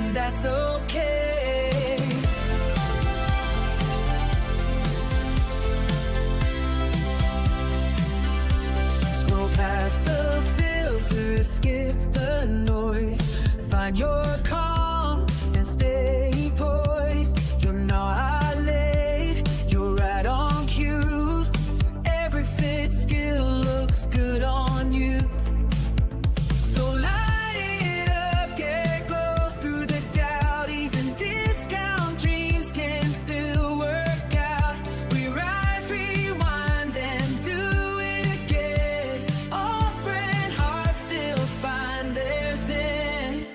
and that's okay. Scroll past the filter, skip the noise, find your calm and stay poised. You're not late, you're right on cue. Every fit skill looks good on you. So light it up, get glow through the doubt. Even discount dreams can still work out. We rise, rewind, and do it again. Off-brand hearts still find their zen.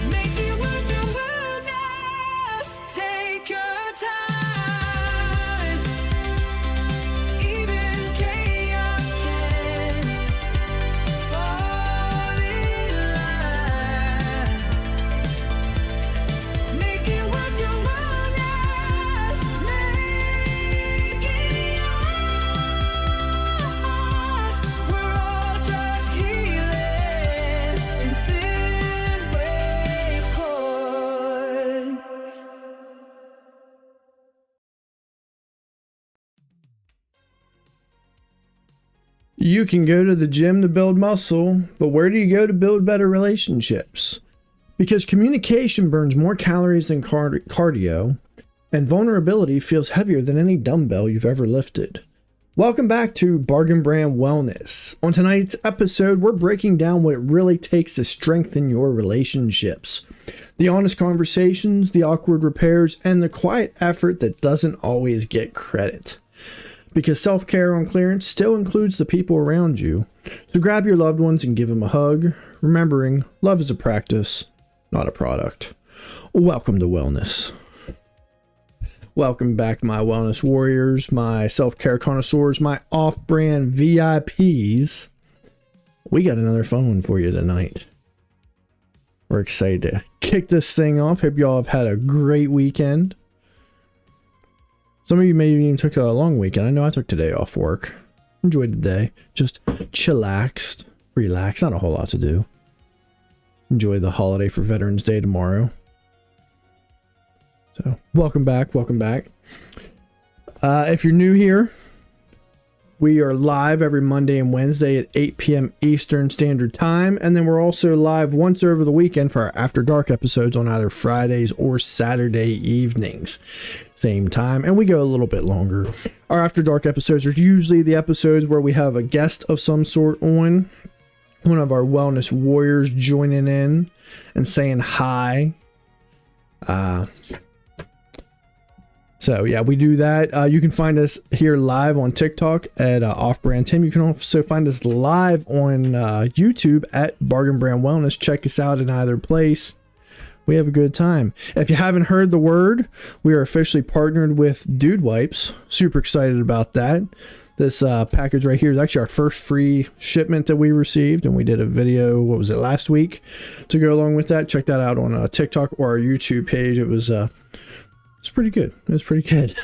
Make it worth your wellness. Take your time. Even chaos can fall in line. Make it worth your wellness. Make it yours. We're all just healing in synth-wave chords. You can go to the gym to build muscle, but where do you go to build better relationships? Because communication burns more calories than cardio, and vulnerability feels heavier than any dumbbell you've ever lifted. Welcome back to Bargain Brand Wellness. On tonight's episode, we're breaking down what it really takes to strengthen your relationships. The honest conversations, the awkward repairs, and the quiet effort that doesn't always get credit. Because self-care on clearance still includes the people around you. So grab your loved ones and give them a hug, remembering love is a practice, not a product. Welcome to Wellness. Welcome back, my wellness warriors, my self-care connoisseurs, my off-brand VIPs. We got another fun one for you tonight. We're excited to kick this thing off. Hope y'all have had a great weekend. Some of you maybe even took a long weekend. I know I took today off work. Enjoyed the day. Just chillaxed, relaxed. Not a whole lot to do. Enjoy the holiday for Veterans Day tomorrow. So, welcome back. Welcome back. If you're new here, we are live every Monday and Wednesday at 8 p.m. Eastern Standard Time. And then we're also live once over the weekend for our After Dark episodes on either Fridays or Saturday evenings. Same time. And we go a little bit longer. Our After Dark episodes are usually the episodes where we have a guest of some sort on. One of our wellness warriors joining in and saying hi. So yeah, we do that. You can find us here live on TikTok at Off-Brand Tim. You can also find us live on YouTube at Bargain Brand Wellness. Check us out in either place. We have a good time. If you haven't heard the word, we are officially partnered with Dude Wipes. Super excited about that. This package right here is actually our first free shipment that we received, and we did a video, what was it, last week to go along with that. Check that out on TikTok or our YouTube page. It was it's pretty good. It was pretty good.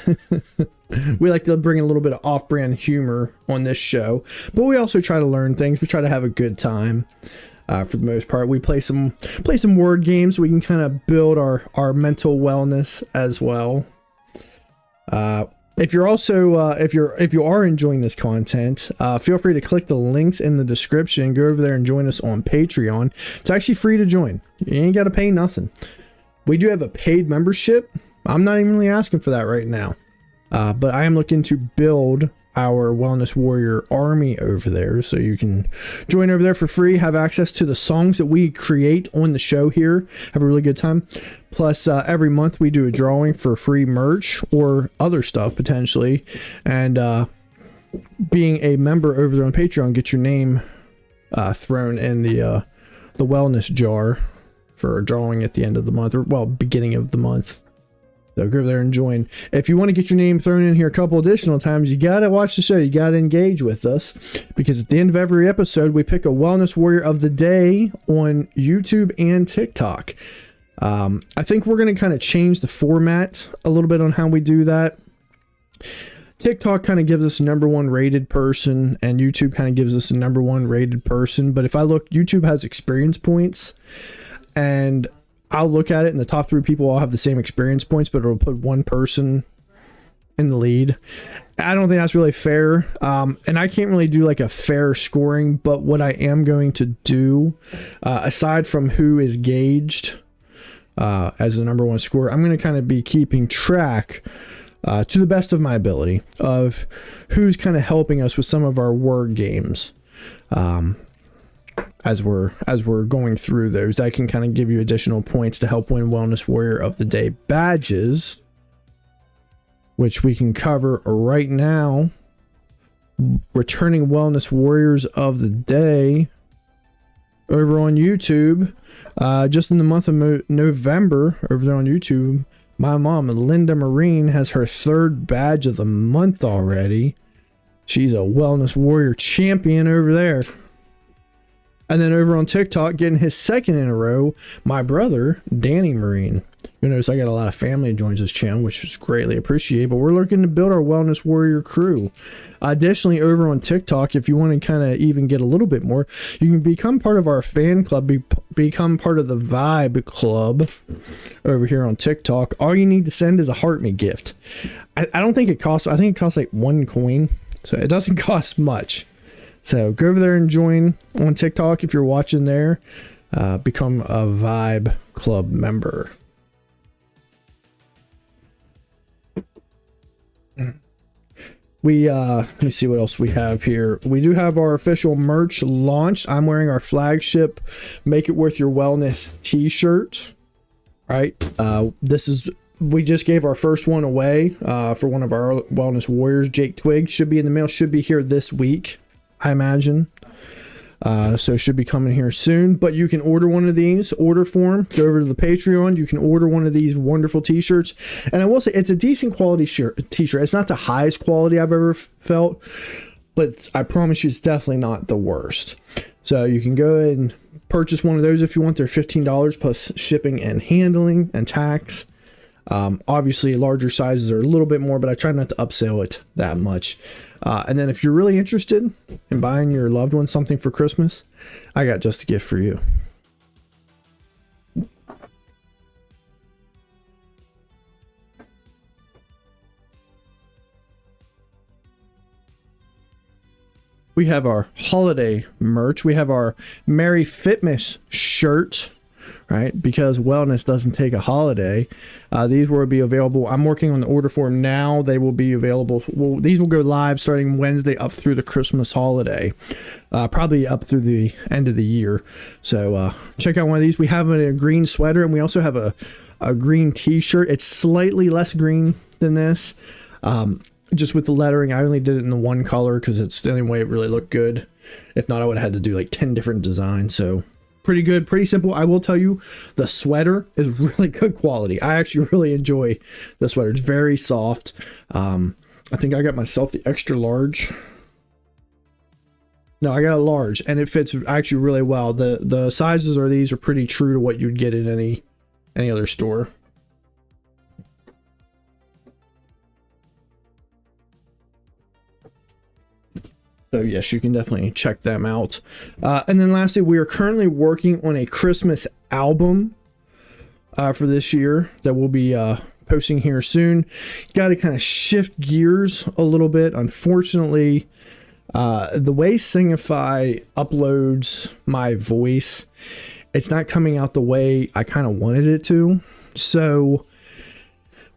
We like to bring a little bit of off-brand humor on this show, but we also try to learn things. We try to have a good time. For the most part, we play some word games so we can kind of build our mental wellness as well. If you're also if you are enjoying this content, feel free to click the links in the description. Go over there and join us on Patreon. It's actually free to join. You ain't got to pay nothing. We do have a paid membership. I'm not even really asking for that right now, but I am looking to build our Wellness Warrior army over there, so you can join over there for free, have access to the songs that we create on the show here, have a really good time. Plus every month we do a drawing for free merch or other stuff potentially, and being a member over there on Patreon, get your name thrown in the wellness jar for a drawing at the end of the month, or well, beginning of the month. So go over there and join. If you want to get your name thrown in here a couple additional times, you got to watch the show. You got to engage with us, because at the end of every episode, we pick a Wellness Warrior of the Day on YouTube and TikTok. I think we're going to kind of change the format a little bit on how we do that. TikTok kind of gives us a #1 rated person, and YouTube kind of gives us a #1 rated person. But if I look, YouTube has experience points, and I'll look at it, and the top 3 people all have the same experience points, but it'll put one person in the lead. I don't think that's really fair. And I can't really do like a fair scoring, but what I am going to do, aside from who is gauged as the #1 scorer, I'm going to kind of be keeping track to the best of my ability of who's kind of helping us with some of our word games. As we're going through those, I can kind of give you additional points to help win Wellness Warrior of the Day badges, which we can cover right now. Returning Wellness Warriors of the Day over on YouTube. Just in the month of November, over there on YouTube, my mom, Linda Marine, has her 3rd badge of the month already. She's a Wellness Warrior champion over there. And then over on TikTok, getting his 2nd in a row, my brother, Danny Marine. You notice I got a lot of family joins this channel, which is greatly appreciated, but we're looking to build our Wellness Warrior crew. Additionally, over on TikTok, if you want to kind of even get a little bit more, you can become part of our fan club, become part of the Vibe Club over here on TikTok. All you need to send is a Heart Me gift. I don't think it costs, I think it costs like 1 coin, so it doesn't cost much. So go over there and join on TikTok if you're watching there. Become a Vibe Club member. Let me see what else we have here. We do have our official merch launched. I'm wearing our flagship Make It Worth Your Wellness t-shirt. Right. We just gave our first one away for one of our Wellness Warriors. Jake Twig should be in the mail, should be here this week, I imagine. So should be coming here soon, but you can order one of these, order form, go over to the Patreon. You can order one of these wonderful t-shirts. And I will say it's a decent quality t-shirt. It's not the highest quality I've ever felt, but I promise you it's definitely not the worst. So you can go ahead and purchase one of those if you want. They're $15 plus shipping and handling and tax. Obviously larger sizes are a little bit more, but I try not to upsell it that much. And then if you're really interested in buying your loved one something for Christmas, I got just a gift for you. We have our holiday merch. We have our Merry Fitmas shirt, right? Because wellness doesn't take a holiday. These will be available. I'm working on the order form now. They will be available. Well, these will go live starting Wednesday up through the Christmas holiday, probably up through the end of the year. So check out one of these. We have a green sweater, and we also have a green t-shirt. It's slightly less green than this. Just with the lettering, I only did it in the one color because it's the only way it really looked good. If not, I would have had to do like 10 different designs. So pretty good, pretty simple. I will tell you, the sweater is really good quality. I actually really enjoy the sweater. It's very soft. I think I got myself the extra large. No, I got a large, and it fits actually really well. The sizes are these are pretty true to what you'd get at any other store. So yes, you can definitely check them out. And then lastly, we are currently working on a Christmas album for this year that we'll be posting here soon. Got to kind of shift gears a little bit. Unfortunately, the way Singify uploads my voice, it's not coming out the way I kind of wanted it to. So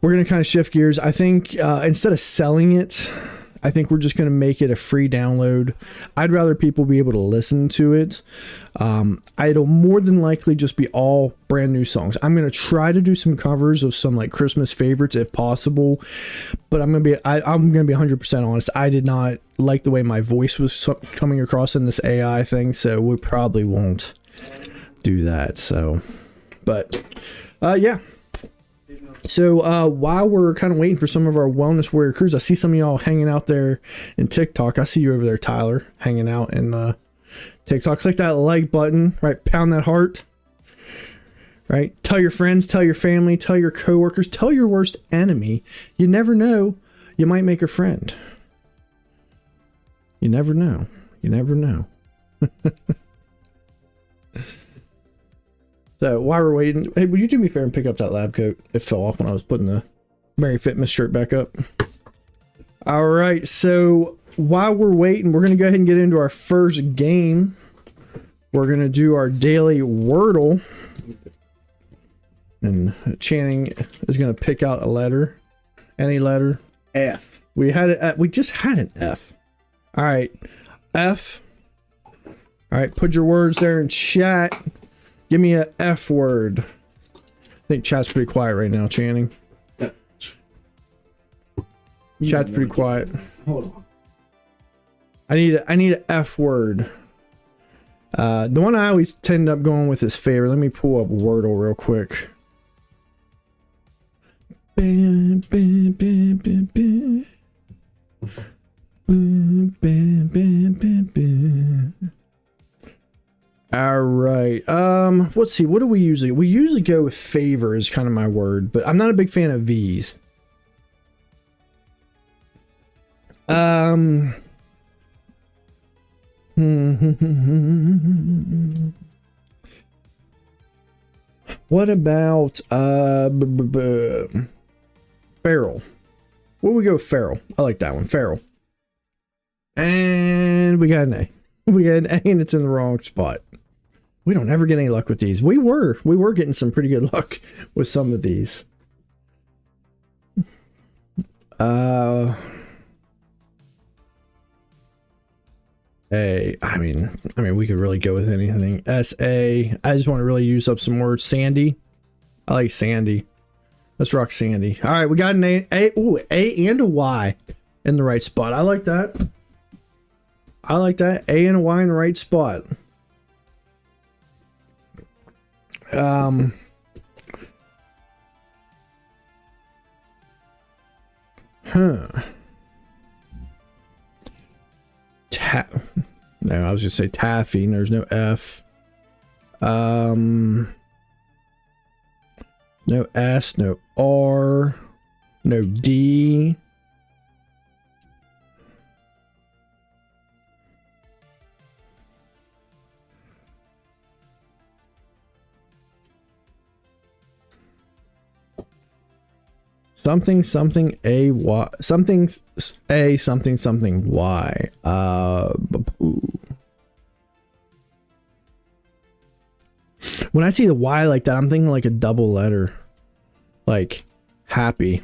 we're going to kind of shift gears. I think instead of selling it, I think we're just going to make it a free download. I'd rather people be able to listen to it. It'll more than likely just be all brand new songs. I'm going to try to do some covers of some like Christmas favorites if possible, but I'm going to be 100% honest. I did not like the way my voice was coming across in this AI thing, so we probably won't do that. So, but yeah. So while we're kind of waiting for some of our Wellness Warrior crews, I see some of y'all hanging out there in TikTok. I see you over there, Tyler, hanging out in TikTok. Click that like button, right? Pound that heart. right? Tell your friends, tell your family, tell your coworkers, tell your worst enemy. You never know. You might make a friend. You never know. You never know. So while we're waiting, hey, will you do me a favor and pick up that lab coat? It fell off when I was putting the Merry Fitness shirt back up. All right, so while we're waiting, we're going to go ahead and get into our first game. We're going to do our daily Wordle. And Channing is going to pick out a letter. Any letter. F. We just had an F. All right, F. All right, put your words there in chat. Give me a F word. I think chat's pretty quiet right now, Channing. Chat's pretty quiet. Hold on. I need an F word. The one I always tend up going with is favorite. Let me pull up Wordle real quick. Bam, bam, bam, bam, bam. Bam, bam, bam, bam, bam. All right. Let's see. What do we usually? We usually go with favor is kind of my word, but I'm not a big fan of V's. What about feral? Where we go, feral? I like that one, feral. And we got an A. We got an A, and it's in the wrong spot. We don't ever get any luck with these. We were getting some pretty good luck with some of these. A. I mean, we could really go with anything. S-A. I just want to really use up some words. Sandy. I like Sandy. Let's rock Sandy. All right, we got an A. Ooh, A and a Y in the right spot. I like that. I like that. A and a Y in the right spot. No, I was just say taffy, and there's no F. No S, no R, no D. Something something A Y something A something something Y. When I see the Y like that, I'm thinking like a double letter, like happy.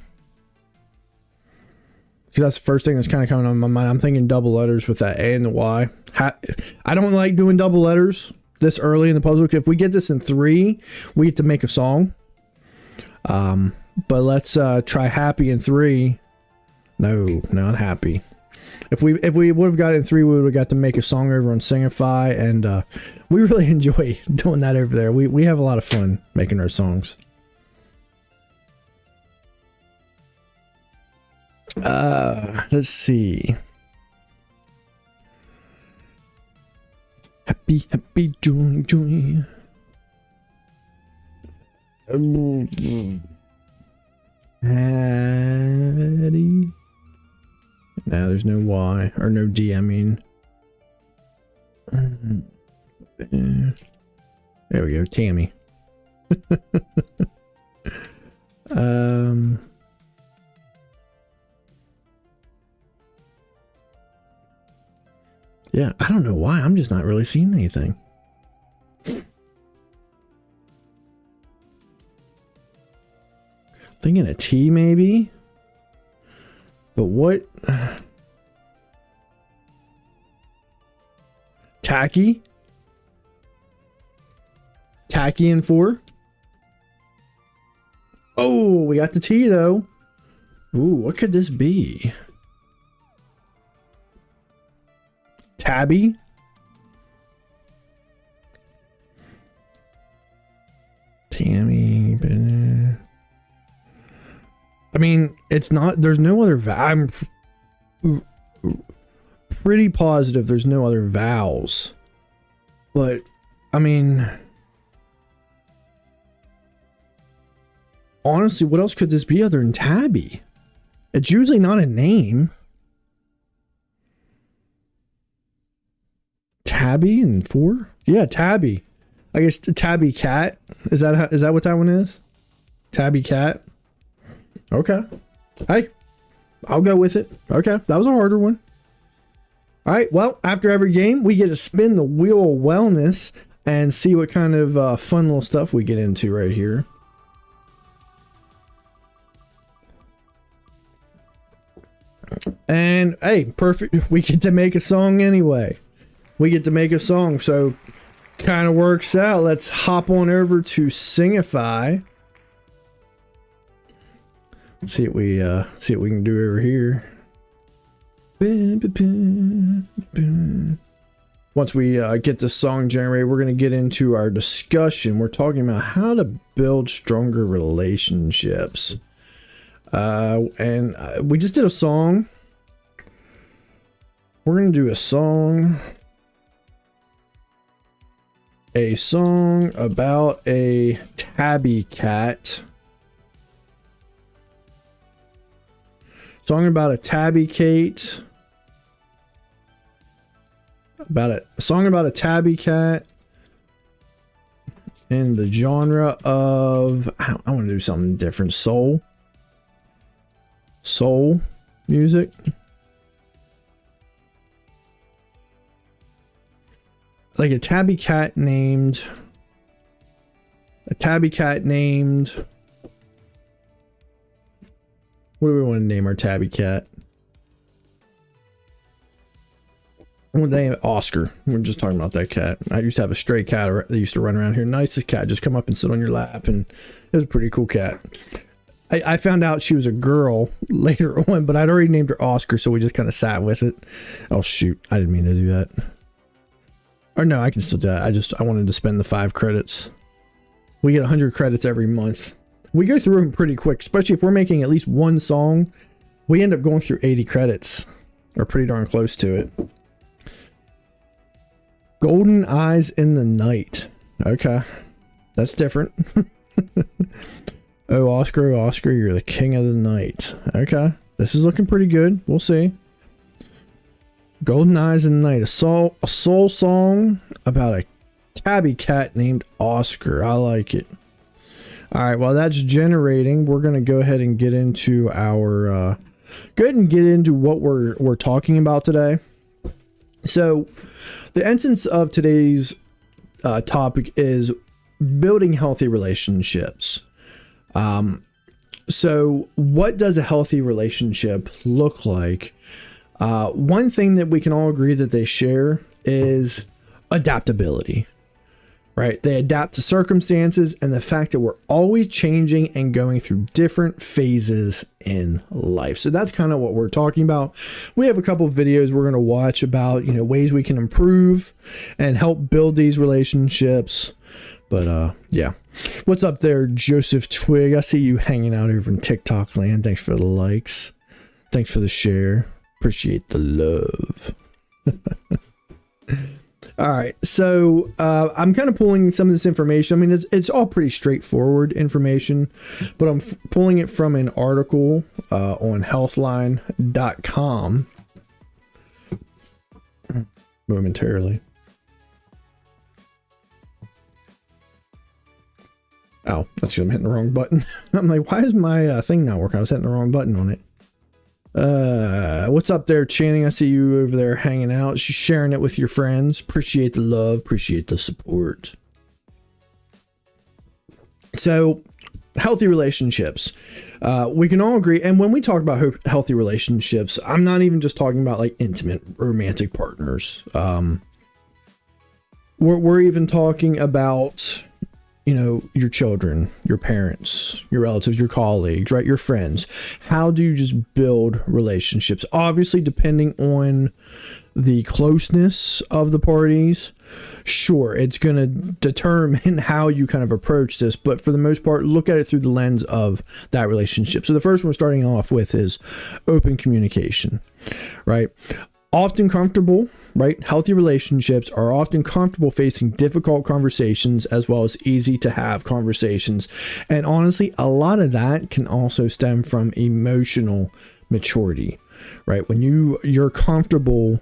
So that's the first thing that's kind of coming on my mind. I'm thinking double letters with that A and the Y. I don't like doing double letters this early in the puzzle. If we get this in 3, we get to make a song. But let's try happy in 3. No, not happy. If we would have got it in 3, we would have got to make a song over on Singify, and we really enjoy doing that over there. We have a lot of fun making our songs. Let's see. Happy, happy, joy, joy. Hattie. No, there's no Y or no D. I mean, there we go, Tammy. Yeah, I don't know why. I'm just not really seeing anything. Thinking a T maybe, but what? Tacky? Tacky in 4? Oh, we got the T though. Ooh, what could this be? Tabby? Tammy. I mean, it's not, there's no other I'm pretty positive there's no other vowels. But, I mean, honestly, what else could this be other than Tabby? It's usually not a name. Tabby and 4? Yeah, Tabby. I guess Tabby Cat. Is that what that one is? Tabby Cat. Okay. Hey, I'll go with it. Okay, that was a harder one. All right, well, after every game, we get to spin the wheel of wellness and see what kind of fun little stuff we get into right here. And hey, perfect. We get to make a song anyway. We get to make a song, so kind of works out. Let's hop on over to Singify. See what we can do over here. Once we get the song generated, we're going to get into our discussion. We're talking about how to build stronger relationships. And we just did a song. We're going to do a song. A song about a tabby cat. Song about a tabby cat. A song about a tabby cat. In the genre of, I want to do something different. Soul music. Like a tabby cat named. What do we want to name our tabby cat? We'll name it Oscar. We're just talking about that cat. I used to have a stray cat that used to run around here. Nicest cat, just come up and sit on your lap, and it was a pretty cool cat. I found out she was a girl later on, but I'd already named her Oscar, so we just kind of sat with it. Oh shoot, I didn't mean to do that. Or no, I can still do that. I wanted to spend the 5 credits. We get 100 credits every month. We go through them pretty quick, especially if we're making at least one song. We end up going through 80 credits, or pretty darn close to it. Golden Eyes in the Night. Okay, that's different. Oh, Oscar, you're the king of the night. Okay, this is looking pretty good. We'll see. Golden Eyes in the Night, a soul song about a tabby cat named Oscar. I like it. All right, while that's generating, we're gonna go ahead and get into our what we're talking about today. So, the essence of today's topic is building healthy relationships. So, what does a healthy relationship look like? One thing that we can all agree that they share is adaptability. Right? They adapt to circumstances and the fact that we're always changing and going through different phases in life. So that's kind of what we're talking about. We have a couple of videos we're going to watch about, ways we can improve and help build these relationships. But yeah. What's up there, Joseph Twig? I see you hanging out over in TikTok land. Thanks for the likes. Thanks for the share. Appreciate the love. All right, so I'm kind of pulling some of this information. I mean, it's all pretty straightforward information, but I'm pulling it from an article on healthline.com momentarily. Oh, that's because I'm hitting the wrong button. I'm like, why is my thing not working? I was hitting the wrong button on it. What's up there, Channing? I see you over there hanging out. She's sharing it with your friends. Appreciate the love. Appreciate the support. So, healthy relationships. We can all agree. And when we talk about healthy relationships, I'm not even just talking about like intimate romantic partners. We're even talking about, your children, your parents, your relatives, your colleagues, right? Your friends. How do you just build relationships? Obviously, depending on the closeness of the parties, sure, it's going to determine how you kind of approach this. But for the most part, look at it through the lens of that relationship. So the first one we're starting off with is open communication, right? often comfortable, right? Healthy relationships are often comfortable facing difficult conversations as well as easy to have conversations. And honestly, a lot of that can also stem from emotional maturity, right? When you're comfortable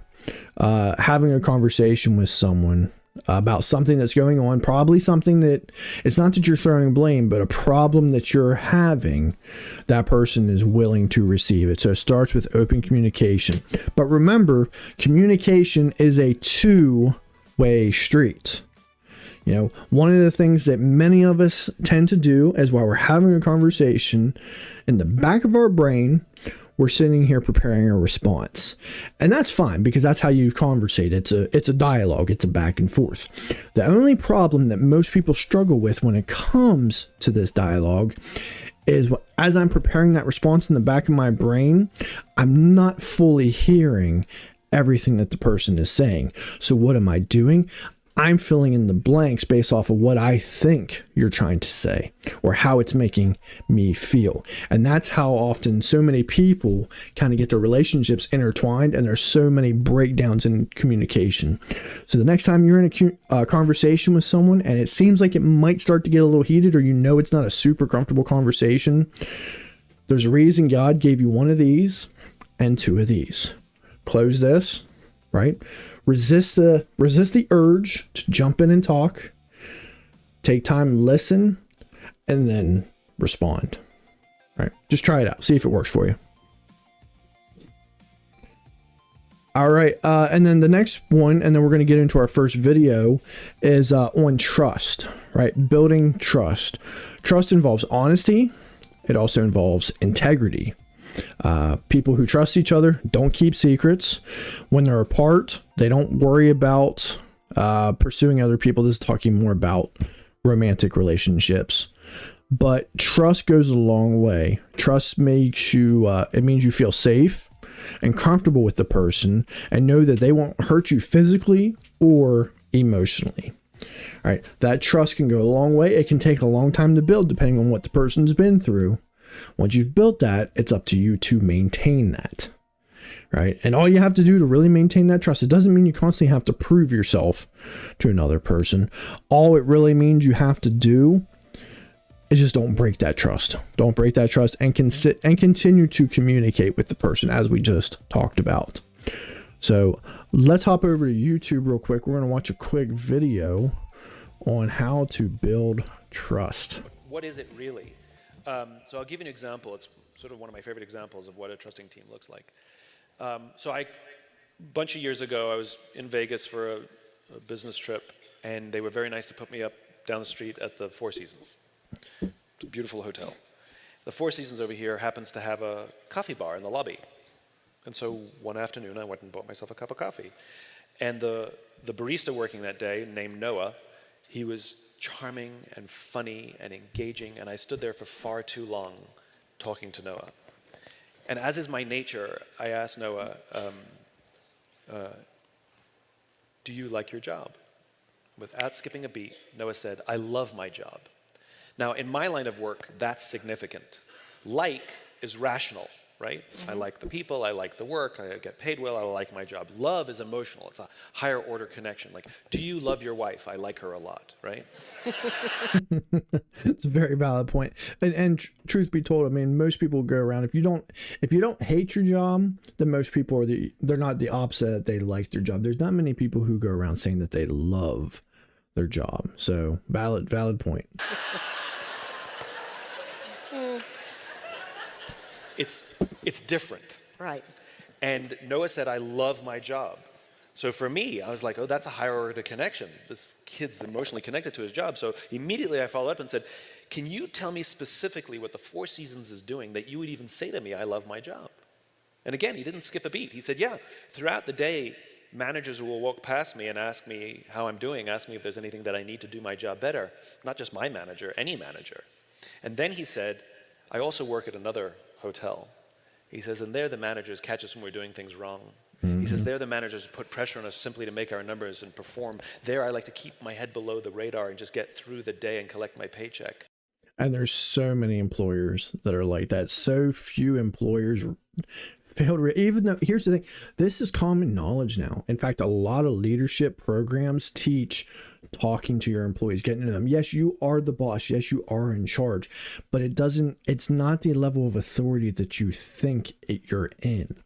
having a conversation with someone about something that's going on, probably something that it's not that you're throwing blame, but a problem that you're having, that person is willing to receive it. So it starts with open communication. But remember, communication is a two-way street. You know, one of the things that many of us tend to do is while we're having a conversation, in the back of our brain, we're sitting here preparing a response. And that's fine because that's how you conversate. It's a dialogue. It's a back and forth. The only problem that most people struggle with when it comes to this dialogue is as I'm preparing that response in the back of my brain, I'm not fully hearing everything that the person is saying. So what am I doing? I'm filling in the blanks based off of what I think you're trying to say or how it's making me feel. And that's how often so many people kind of get their relationships intertwined, and there's so many breakdowns in communication. So the next time you're in a conversation with someone and it seems like it might start to get a little heated, or you know it's not a super comfortable conversation, there's a reason God gave you one of these and two of these. Close this, right? Resist the urge to jump in and talk. Take time, listen, and then respond. All right, just try it out. See if it works for you. All right, and then the next one, and then we're going to get into our first video, is on trust, right? Building trust. Trust involves honesty. It also involves integrity. People who trust each other don't keep secrets. When they're apart, they don't worry about pursuing other people. This is talking more about romantic relationships. But trust goes a long way. Trust makes you, it means you feel safe and comfortable with the person and know that they won't hurt you physically or emotionally. All right, that trust can go a long way. It can take a long time to build depending on what the person's been through. Once you've built that, it's up to you to maintain that, right? And all you have to do to really maintain that trust, it doesn't mean you constantly have to prove yourself to another person. All it really means you have to do is just don't break that trust. Don't break that trust and continue to communicate with the person as we just talked about. So let's hop over to YouTube real quick. We're going to watch a quick video on how to build trust. What is it really? So I'll give you an example. It's sort of one of my favorite examples of what a trusting team looks like. A bunch of years ago, I was in Vegas for a business trip, and they were very nice to put me up down the street at the Four Seasons. It's a beautiful hotel. The Four Seasons over here happens to have a coffee bar in the lobby. And so one afternoon, I went and bought myself a cup of coffee. And the barista working that day, named Noah, he was charming and funny and engaging, and I stood there for far too long talking to Noah. And as is my nature, I asked Noah, do you like your job? Without skipping a beat, Noah said, I love my job. Now, in my line of work, that's significant. Like is rational, right? I like the people, I like the work, I get paid well, I like my job. Love is emotional, it's a higher order connection. Like, do you love your wife? I like her a lot, right? It's a very valid point. And truth be told, I mean, most people go around, if you don't hate your job, then most people are they're not the opposite, that they like their job. There's not many people who go around saying that they love their job. So valid point. It's different. Right. And Noah said, I love my job. So for me, I was like, oh, that's a higher order connection. This kid's emotionally connected to his job. So immediately I followed up and said, can you tell me specifically what the Four Seasons is doing that you would even say to me, I love my job? And again, he didn't skip a beat. He said, yeah, throughout the day, managers will walk past me and ask me how I'm doing, ask me if there's anything that I need to do my job better. Not just my manager, any manager. And then he said, I also work at another hotel. He says, and there the managers catch us when we're doing things wrong. He says, there the managers put pressure on us simply to make our numbers and perform. There I like to keep my head below the radar and just get through the day and collect my paycheck. And there's so many employers that are like that. So few employers Even though, here's the thing, this is common knowledge now. In fact, a lot of leadership programs teach talking to your employees, getting to them. Yes, you are the boss. Yes, you are in charge, but it's not the level of authority that you think you're in,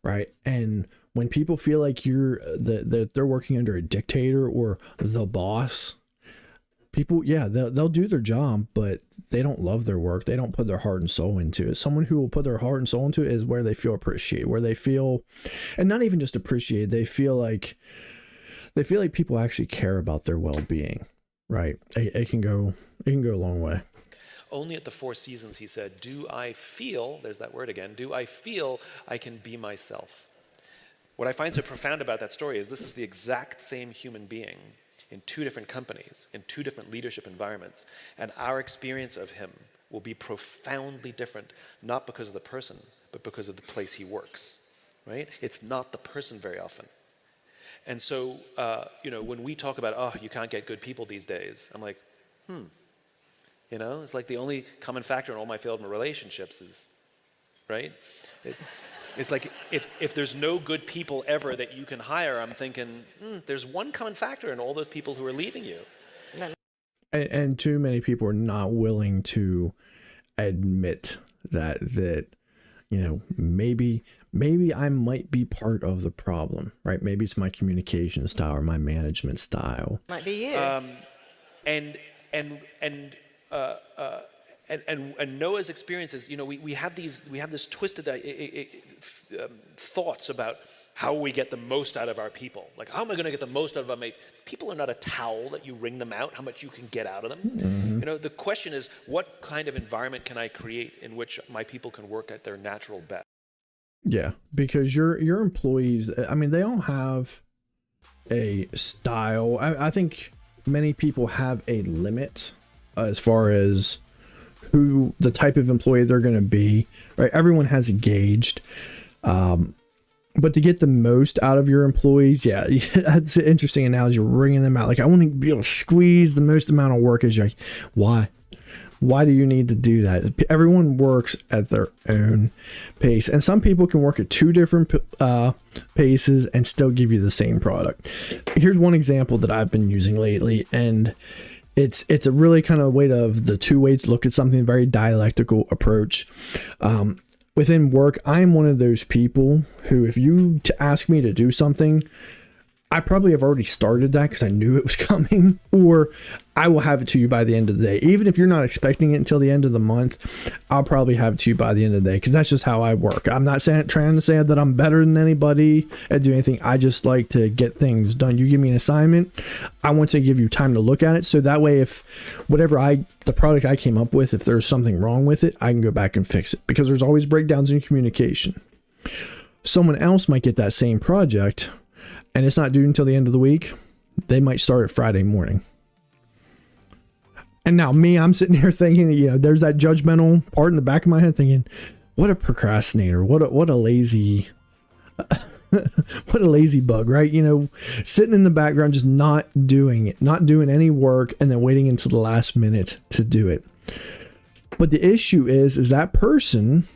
right? And when people feel like that they're working under a dictator or the boss, people, yeah, they'll do their job, but they don't love their work. They don't put their heart and soul into it. Someone who will put their heart and soul into it is where they feel appreciated, where they feel, and not even just appreciated, they feel like people actually care about their well-being, right? It can go a long way. Only at the Four Seasons, he said, do I feel, there's that word again, do I feel I can be myself? What I find so profound about that story is this is the exact same human being in two different companies, in two different leadership environments, and our experience of him will be profoundly different, not because of the person, but because of the place he works, right? It's not the person very often. And so, when we talk about, oh, you can't get good people these days, I'm like, it's like the only common factor in all my failed relationships is, right? It's like if there's no good people ever that you can hire, I'm thinking, there's one common factor in all those people who are leaving you. And too many people are not willing to admit that maybe I might be part of the problem, right? Maybe it's my communication style or my management style. Might be you. And Noah's experiences, we have this twisted thoughts about how we get the most out of our people. Like, how am I going to get the most out of them? People are not a towel that you wring them out, how much you can get out of them. Mm-hmm. The question is, what kind of environment can I create in which my people can work at their natural best? Yeah, because your employees, I mean, they all have a style. I think many people have a limit as far as who the type of employee they're going to be, right? Everyone has a gauged, but to get the most out of your employees, yeah, that's an interesting analogy. You're wringing them out. Like, I want to be able to squeeze the most amount of work as you like. Why do you need to do that? Everyone works at their own pace, and some people can work at two different paces and still give you the same product. Here's one example that I've been using lately, and it's a really kind of way of the two ways to look at something, very dialectical approach. Within work, I'm one of those people who, if you ask me to do something, I probably have already started that because I knew it was coming, or I will have it to you by the end of the day. Even if you're not expecting it until the end of the month, I'll probably have it to you by the end of the day, because that's just how I work. I'm not trying to say that I'm better than anybody at doing anything. I just like to get things done. You give me an assignment, I want to give you time to look at it, so that way if the product I came up with, if there's something wrong with it, I can go back and fix it, because there's always breakdowns in communication. Someone else might get that same project and it's not due until the end of the week. They might start it Friday morning. And now I'm sitting here thinking, there's that judgmental part in the back of my head thinking, what a procrastinator, what a lazy, what a lazy bug, right? Sitting in the background, just not doing any work, and then waiting until the last minute to do it. But the issue is that person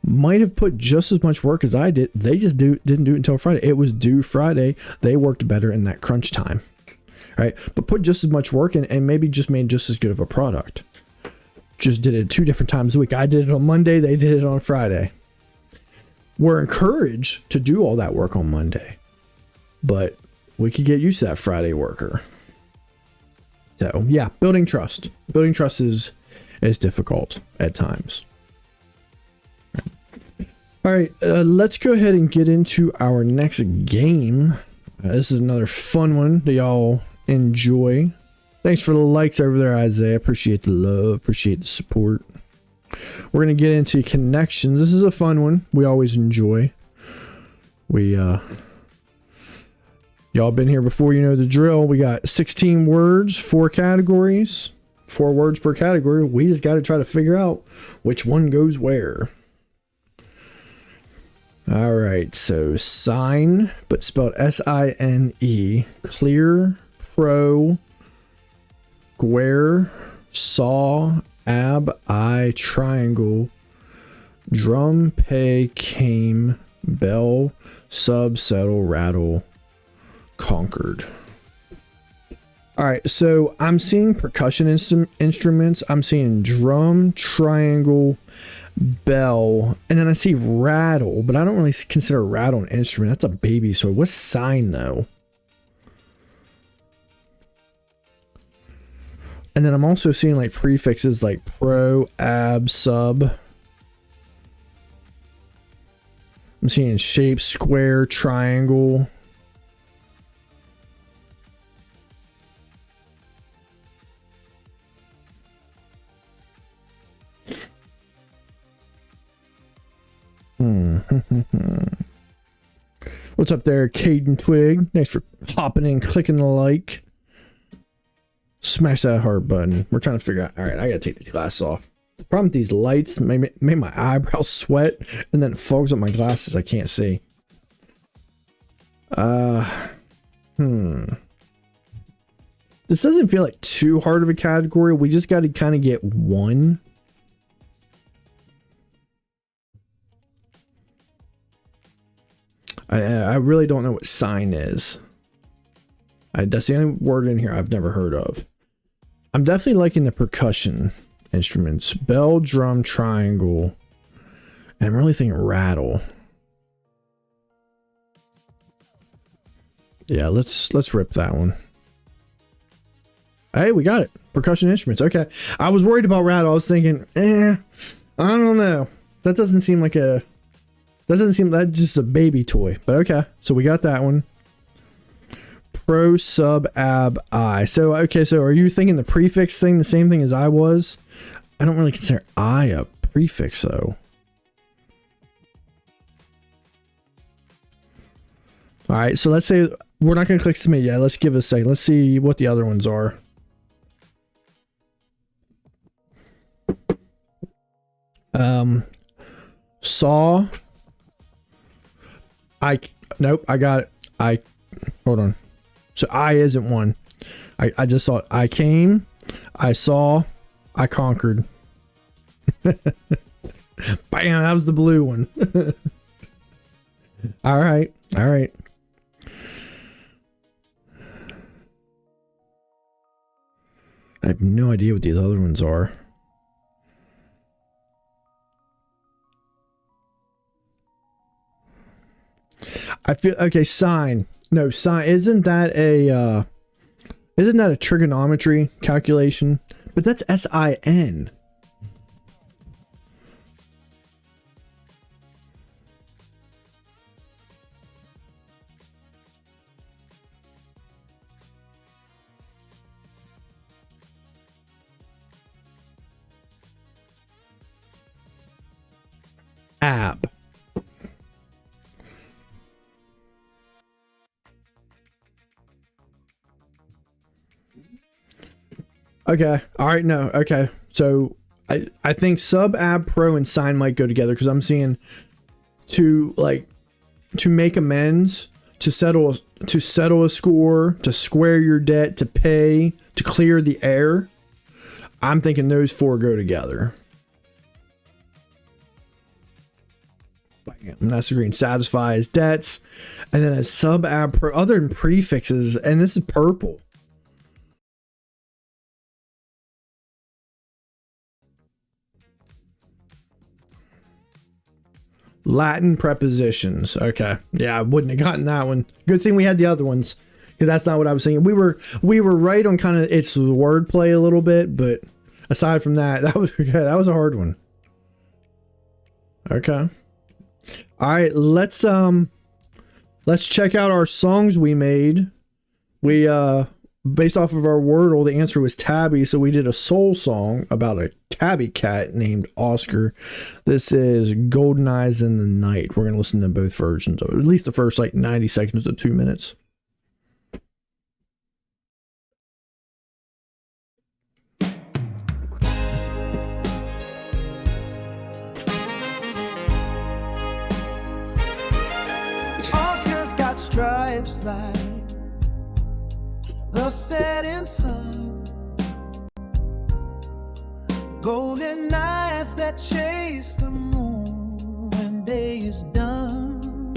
might have put just as much work as I did. They just didn't do it until Friday. It was due Friday. They worked better in that crunch time, right? But put just as much work in, and maybe just made just as good of a product. Just did it 2 different times a week. I did it on Monday. They did it on Friday. We're encouraged to do all that work on Monday, but we could get used to that Friday worker. So yeah, building trust is difficult at times. All right, let's go ahead and get into our next game. This is another fun one that y'all enjoy. Thanks for the likes over there, Isaiah. Appreciate the love, appreciate the support. We're going to get into connections. This is a fun one we always enjoy. Y'all been here before, you know the drill. We got 16 words, 4 categories, 4 words per category. We just got to try to figure out which one goes where. All right, so sign, but spelled S-I-N-E, clear, pro, square, saw, ab, eye, triangle, Drum, pay, came, bell, sub, settle, rattle, conquered. All right, so I'm seeing percussion instruments. I'm seeing drum, triangle, bell, and then I see rattle, but I don't really consider rattle an instrument. That's a baby toy. What's sign though? And then I'm also seeing like prefixes like pro, ab, sub. I'm seeing shape, square, triangle. What's up there, Caden Twig? Thanks for hopping in, clicking the like. Smash that heart button. We're trying to figure out. All right, I gotta take the glasses off. The problem with these lights made my eyebrows sweat, and then it fogs up my glasses. I can't see. This doesn't feel like too hard of a category. We just got to kind of get one. I really don't know what sign is. That's the only word in here I've never heard of. I'm definitely liking the percussion instruments. Bell, drum, triangle. And I'm really thinking rattle. Yeah, let's rip that one. Hey, we got it. Percussion instruments. Okay. I was worried about rattle. I was thinking, I don't know. That doesn't seem like a... Doesn't seem that just a baby toy, but okay. So we got that one. Pro, sub, ab, I. So, okay, so are you thinking the prefix thing the same thing as I was? I don't really consider I a prefix, though. All right, so let's say we're not going to click submit yet. Let's give it a second. Let's see what the other ones are. Saw. Nope, I got it. Hold on. So I isn't one. I just saw it. I came, I saw, I conquered. Bam, that was the blue one. All right. All right. I have no idea what these other ones are. I feel okay. Sine. No, sine. Isn't that a trigonometry calculation? But that's SIN. Ab. Okay. All right. No. Okay. So I think sub, ab, pro, and sign might go together because I'm seeing to make amends, to settle a score, to square your debt, to pay, to clear the air. I'm thinking those four go together. Bam. That's the green. Satisfies debts, and then a sub, ab, pro. Other than prefixes, and this is purple. Latin prepositions. Okay. Yeah, I wouldn't have gotten that one. Good thing we had the other ones, because that's not what I was thinking. We were right on kind of its wordplay a little bit, but aside from that, that was a hard one. Okay. All right, let's check out our songs we made. We based off of our Wordle, the answer was tabby, so we did a soul song about a tabby cat named Oscar. This is Golden Eyes in the Night. We're going to listen to both versions of it, at least the first 90 seconds to 2 minutes. Oscar's got stripes like the setting sun, golden eyes that chase the moon. is done.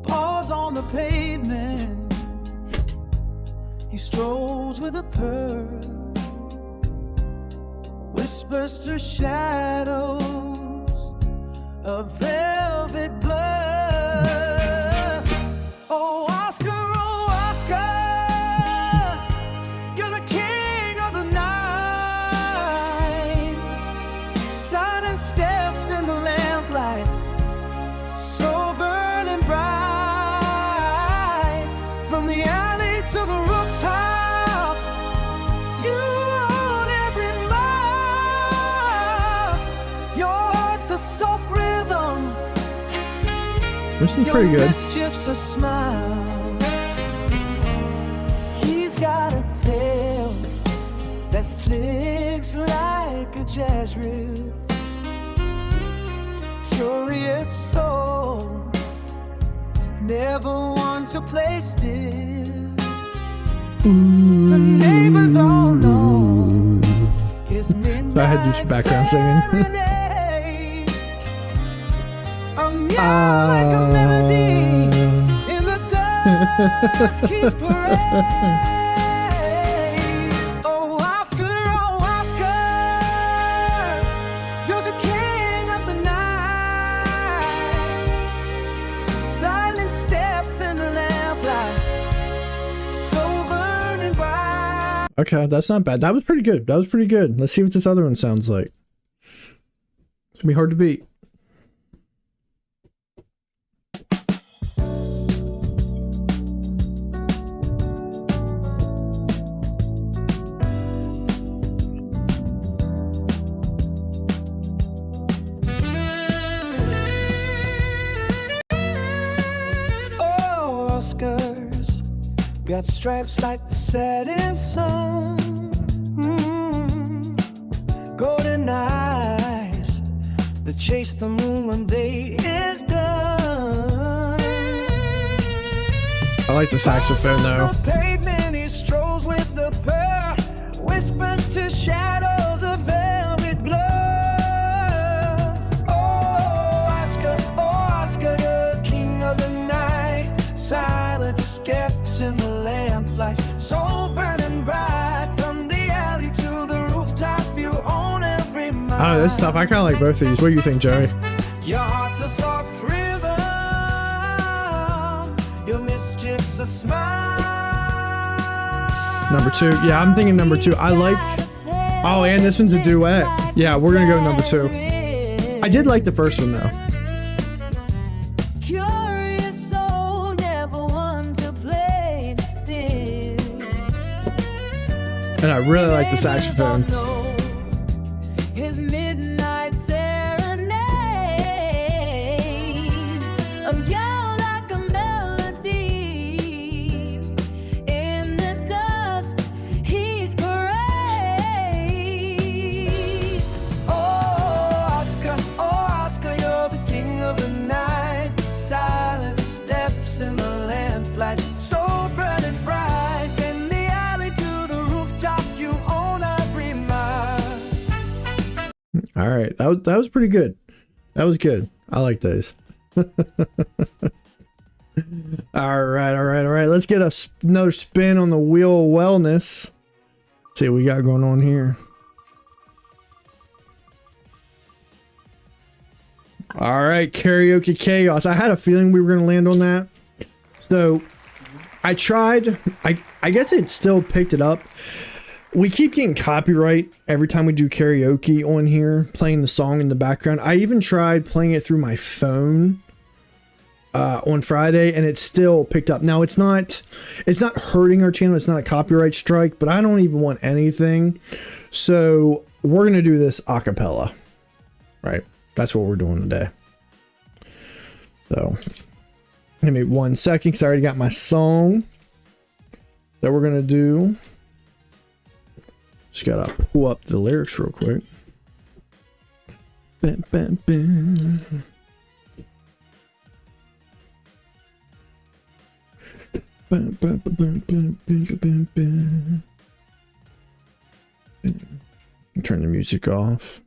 Paws on the pavement, he strolls with a purr, whispers to shadows of velvet blur. Oh, Oscar, you're the king of the night. Silent steps in the lamplight, so burning bright. From the alley to the rooftop, you own every mile. Your heart's a soft rhythm, This is pretty your good. mischief's a smile. He's got a tail that flicks like a jazz riff. Curious soul, never one to play still. The neighbors all know his midnight So I had to do some background singing. serenade. Like a melody in the dusk, he's parade. Oh, Oscar, you're the king of the night. Silent steps in the lamplight, so burning bright. Okay, that's not bad. That was pretty good. That was pretty good. Let's see what this other one sounds like. It's gonna be hard to beat. Oh, Oscars got stripes like the setting sun. Golden eyes that chase the moon when day is done. I like the saxophone though. The pavement, he strolls with the purr, whispers to shadows of velvet blur. Oh, Oscar, you're king of the night. Silent steps in the lamplight, soul burning bright. From the alley to the rooftop, you own every mile. Oh, that's tough. I kind of like both of these. What do you think, Joey? Your heart's a soft rhythm, your mischief's a smile. Number 2. Yeah, I'm thinking number 2. I like. Oh, and this one's a duet. Yeah, we're gonna go number 2. I did like the first one though. Curious soul, never one to play still. And I really like the saxophone. His midnight serenade, a yell like a melody. In the dusk, he's parade. Oh, Oscar, you're the king of the night. Silent steps in the lamplight, so burning bright. In the alley to the rooftop, you own every mile. All right, that was pretty good. That was good. I like those. All right. Let's get another spin on the wheel of wellness. See what we got going on here. All right, karaoke chaos. I had a feeling we were gonna land on that. So I tried. I guess it still picked it up. We keep getting copyright every time we do karaoke on here, playing the song in the background. I even tried playing it through my phone on Friday, and it still picked up. Now it's not hurting our channel. It's not a copyright strike, but I don't even want anything. So we're gonna do this a cappella, right? That's what we're doing today. So give me 1 second, because I already got my song that we're gonna do. Just gotta pull up the lyrics real quick. Bam, bam, bam. Bam, bam, bam, bam, bam, bam, bam, bam. Turn the music off.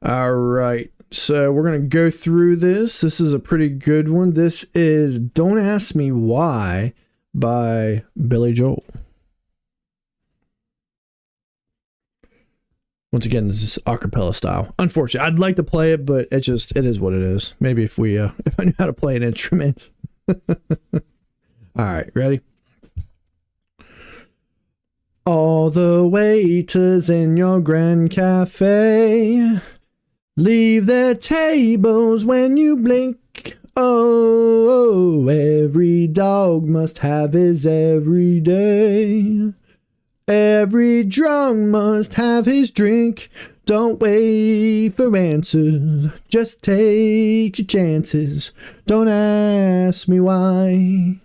All right. So we're going to go through this. This is a pretty good one. This is Don't Ask Me Why by Billy Joel. Once again, this is acapella style. Unfortunately, I'd like to play it, but it is what it is. Maybe if I knew how to play an instrument. All right, ready? All the waiters in your grand cafe leave their tables when you blink. Oh, every dog must have his every day. Every drunk must have his drink. Don't wait for answers, just take your chances. Don't ask me why.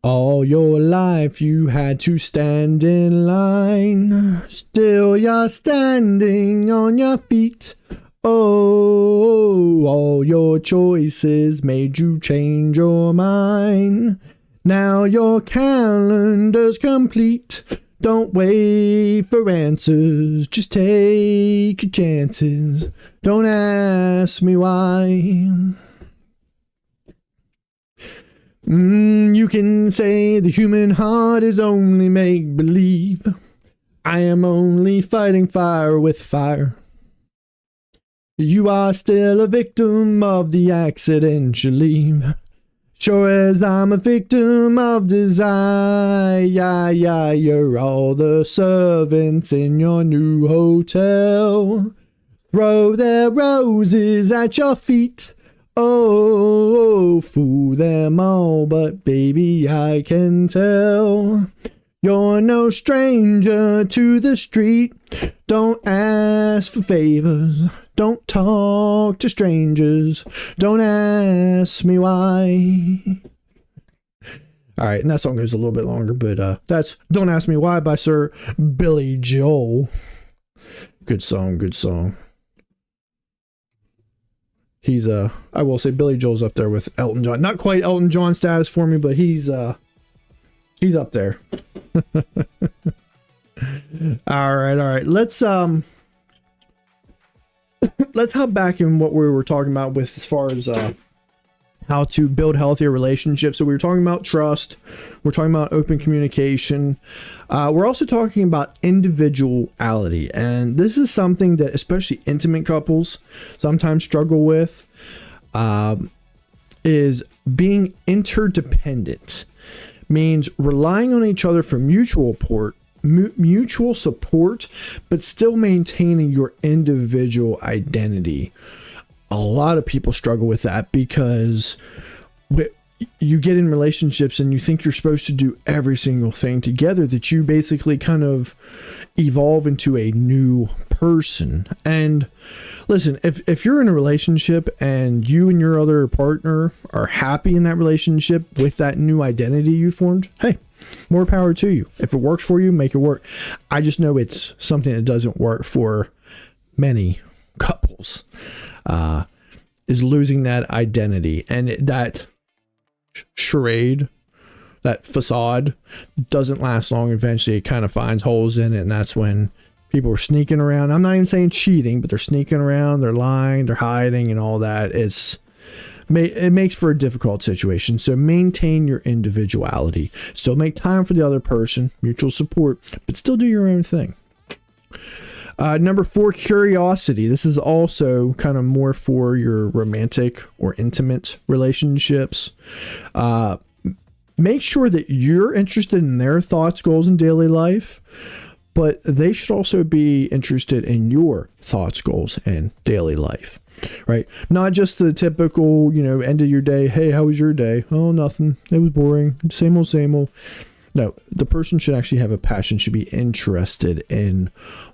All your life you had to stand in line. Still you're standing on your feet. Oh, all your choices made you change your mind. Now your calendar's complete. Don't wait for answers, just take your chances. Don't ask me why. You can say the human heart is only make-believe. I am only fighting fire with fire. You are still a victim of the accident you leave. Sure as I'm a victim of desire, you're all the servants in your new hotel. Throw their roses at your feet. Oh, fool them all, but baby, I can tell. You're no stranger to the street. Don't ask for favors. Don't talk to strangers. Don't ask me why. All right, and that song goes a little bit longer, but that's Don't Ask Me Why by Sir Billy Joel. Good song, good song. He's I will say Billy Joel's up there with Elton John. Not quite Elton John status for me, but he's up there. All right. Let's hop back in what we were talking about with as far as how to build healthier relationships. So we were talking about trust. We're talking about open communication. We're also talking about individuality. And this is something that especially intimate couples sometimes struggle with, is being interdependent. Means relying on each other for mutual support, but still maintaining your individual identity. A lot of people struggle with that because you get in relationships and you think you're supposed to do every single thing together, that you basically kind of evolve into a new person. And listen, if you're in a relationship and you and your other partner are happy in that relationship with that new identity you formed, hey, more power to you. If it works for you, make it work. I just know it's something that doesn't work for many couples, is losing that identity. And that charade, that facade, doesn't last long. Eventually it kind of finds holes in it, and that's when people are sneaking around. I'm not even saying cheating, but they're sneaking around, they're lying, they're hiding, and all that. It makes for a difficult situation. So maintain your individuality. Still make time for the other person, mutual support, but still do your own thing. Number 4, curiosity. This is also kind of more for your romantic or intimate relationships. Make sure that you're interested in their thoughts, goals, and daily life, but they should also be interested in your thoughts, goals, and daily life, right? Not just the typical, end of your day. Hey, how was your day? Oh, nothing. It was boring. Same old, same old. No, the person should actually have a passion, should be interested in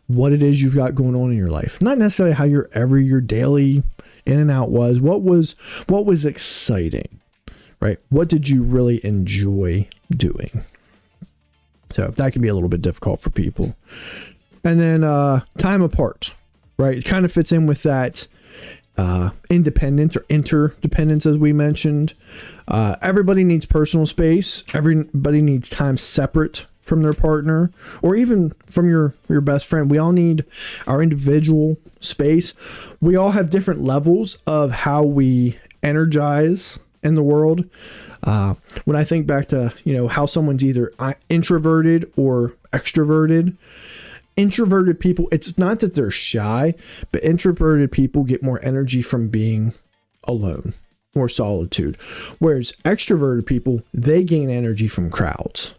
what it is you've got going on in your life. Not necessarily how your daily in and out was. What was exciting, right? What did you really enjoy doing? So that can be a little bit difficult for people. And then time apart, right? It kind of fits in with that independence or interdependence, as we mentioned. Everybody needs personal space. Everybody needs time separate from their partner, or even from your best friend. We all need our individual space. We all have different levels of how we energize in the world. When I think back to, how someone's either introverted or extroverted, introverted people, it's not that they're shy, but introverted people get more energy from being alone, more solitude. Whereas extroverted people, they gain energy from crowds.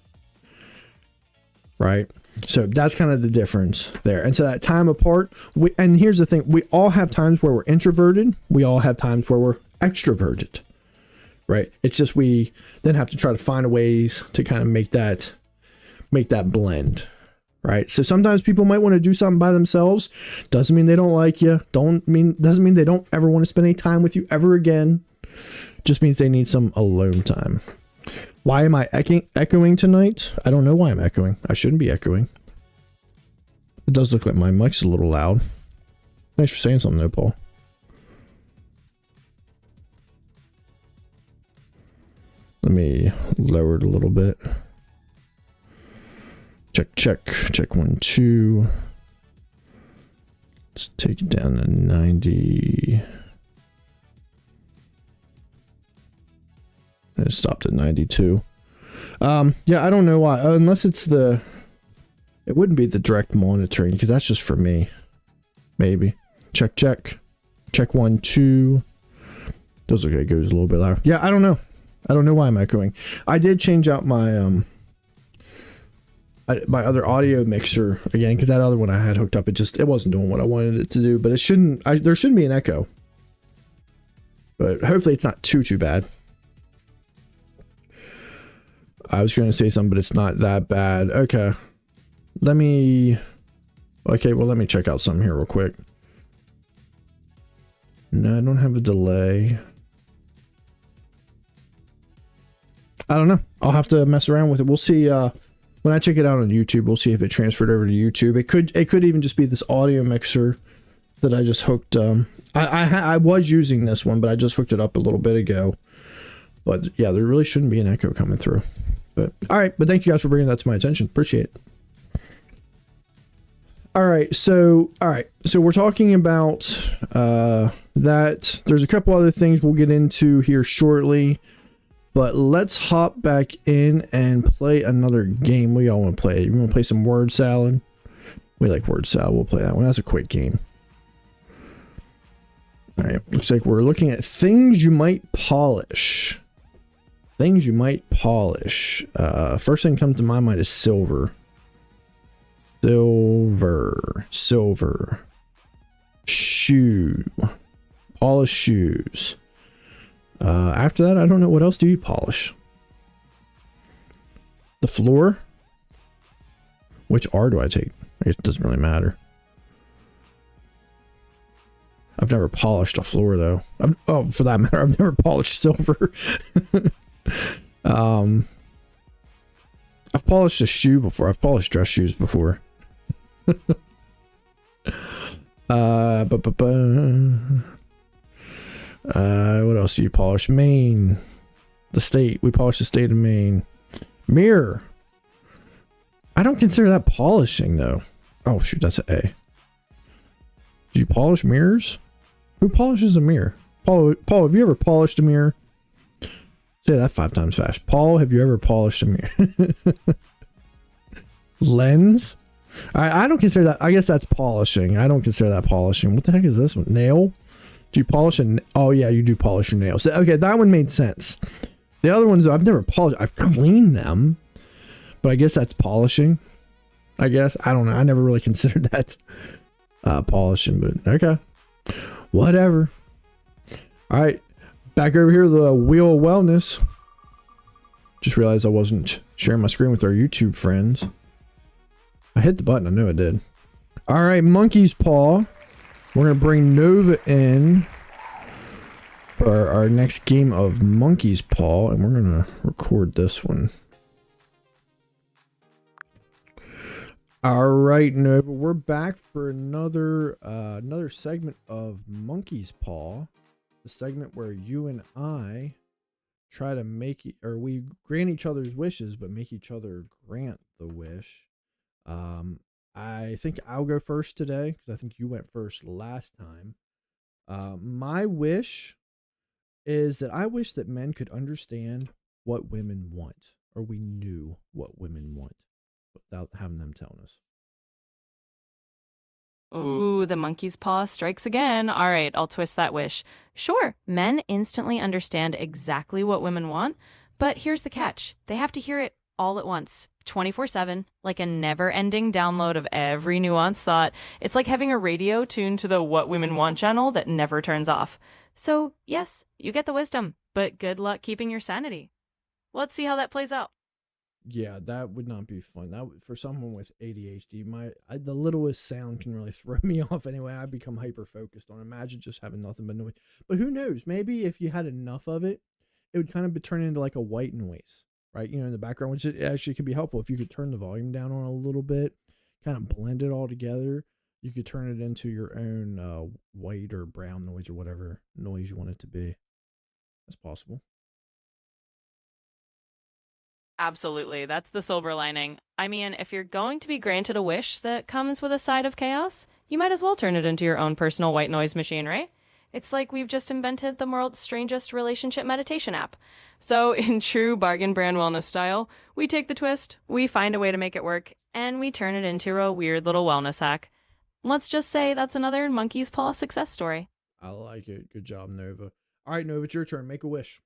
Right? So that's kind of the difference there. And so that time apart, and here's the thing, we all have times where we're introverted. We all have times where we're extroverted. Right? It's just we then have to try to find ways to kind of make that blend. Right? So sometimes people might want to do something by themselves. Doesn't mean they don't like you. Doesn't mean they don't ever want to spend any time with you ever again. Just means they need some alone time. Why am I echoing tonight? I don't know why I'm echoing. I shouldn't be echoing. It does look like my mic's a little loud. Thanks for saying something though, Paul. Let me lower it a little bit. Check 1, 2. Let's take it down to 90. It stopped at 92. Yeah, I don't know why. Unless it's it wouldn't be the direct monitoring, because that's just for me. Maybe. Check 1, 2. Does look like it goes a little bit louder. Yeah, I don't know. I don't know why I'm echoing. I did change out my my other audio mixer again, because that other one I had hooked up, it wasn't doing what I wanted it to do. But there shouldn't be an echo. But hopefully it's not too bad. I was going to say something, but it's not that bad. Okay. Let me check out something here real quick. No, I don't have a delay. I don't know. I'll have to mess around with it. We'll see. When I check it out on YouTube, we'll see if it transferred over to YouTube. It could even just be this audio mixer that I just hooked. I was using this one, but I just hooked it up a little bit ago. But yeah, there really shouldn't be an echo coming through. But all right, but thank you guys for bringing that to my attention. Appreciate it. All right, so we're talking about that. There's a couple other things we'll get into here shortly, but let's hop back in and play another game. We all want to play. You want to play some word salad? We like word salad. We'll play that one. That's a quick game. All right, looks like we're looking at things you might polish. Things you might polish. First thing comes to my mind is silver. Silver. Shoe. Polish shoes. After that, I don't know. What else do you polish? The floor? Which R do I take? I guess it doesn't really matter. I've never polished a floor though. For that matter, I've never polished silver. I've polished a shoe before. I've polished dress shoes before. What else do you polish? Maine. The state. We polish the state of Maine. Mirror. I don't consider that polishing though. Oh shoot, that's an A. Do you polish mirrors? Who polishes a mirror? Paul, have you ever polished a mirror? Say that 5 times fast. Paul, have you ever polished a mirror? Lens? I don't consider that. I guess that's polishing. I don't consider that polishing. What the heck is this one? Nail? Do you polish oh yeah, you do polish your nails. Okay, that one made sense. The other ones, I've never polished. I've cleaned them. But I guess that's polishing. I guess. I don't know. I never really considered that polishing, but okay. Whatever. All right. Back over here, the Wheel of Wellness. Just realized I wasn't sharing my screen with our YouTube friends. I hit the button. I knew I did. All right, Monkey's Paw. We're going to bring Nova in for our next game of Monkey's Paw, and we're going to record this one. All right, Nova, we're back for another segment of Monkey's Paw, the segment where you and I try to make or we grant each other's wishes, but make each other grant the wish. I think I'll go first today because I think you went first last time. My wish is that I wish that men could understand what women want, or we knew what women want without having them telling us. Ooh, the monkey's paw strikes again. All right, I'll twist that wish. Sure, men instantly understand exactly what women want, but here's the catch. They have to hear it all at once, 24/7, like a never-ending download of every nuanced thought. It's like having a radio tuned to the What Women Want channel that never turns off. So, yes, you get the wisdom, but good luck keeping your sanity. Let's see how that plays out. Yeah, that would not be fun. For someone with ADHD, the littlest sound can really throw me off anyway. I become hyper focused on. Imagine just having nothing but noise. But who knows? Maybe if you had enough of it, it would kind of turn into like a white noise, right? You know, in the background, which actually could be helpful if you could turn the volume down on a little bit, kind of blend it all together. You could turn it into your own white or brown noise or whatever noise you want it to be. That's possible. Absolutely. That's the silver lining. I mean, if you're going to be granted a wish that comes with a side of chaos, you might as well turn it into your own personal white noise machine, right? It's like we've just invented the world's strangest relationship meditation app. So, in true bargain brand wellness style, we take the twist, we find a way to make it work, and we turn it into a weird little wellness hack. Let's just say that's another monkey's paw success story. I like it. Good job, Nova. All right, Nova, it's your turn. Make a wish.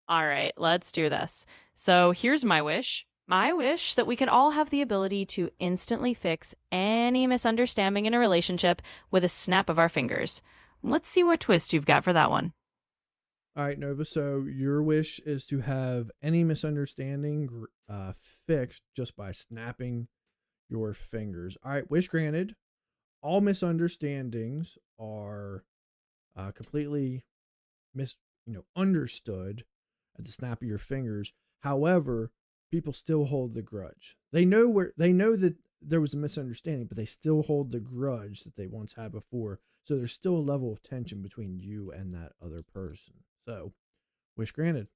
All right, let's do this. So here's my wish. My wish that we could all have the ability to instantly fix any misunderstanding in a relationship with a snap of our fingers. Let's see what twist you've got for that one. All right, Nova. So your wish is to have any misunderstanding fixed just by snapping your fingers. All right, wish granted. All misunderstandings are completely understood at the snap of your fingers. However, people still hold the grudge. They know that there was a misunderstanding, but they still hold the grudge that they once had before. So there's still a level of tension between you and that other person. So, wish granted.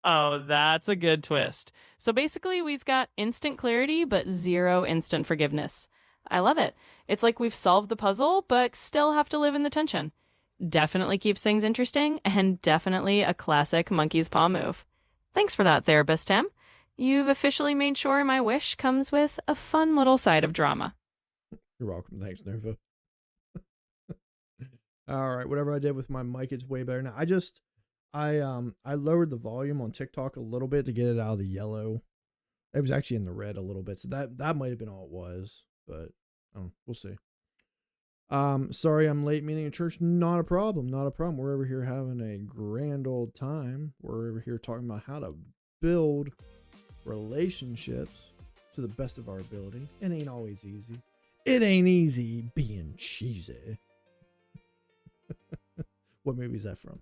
Oh, that's a good twist. So basically, we've got instant clarity, but zero instant forgiveness. I love it. It's like we've solved the puzzle, but still have to live in the tension. Definitely keeps things interesting, and definitely a classic monkey's paw move. Thanks for that, Therapist Tim. You've officially made sure my wish comes with a fun little side of drama. You're welcome. Thanks, Nova. All right, whatever I did with my mic, it's way better now. I lowered the volume on TikTok a little bit to get it out of the yellow. It was actually in the red a little bit, so that might have been all it was, but we'll see. Sorry I'm late meeting in church. Not a problem. We're over here having a grand old time. We're over here talking about how to build relationships to the best of our ability. It ain't always easy. It ain't easy being cheesy. What movie is that from?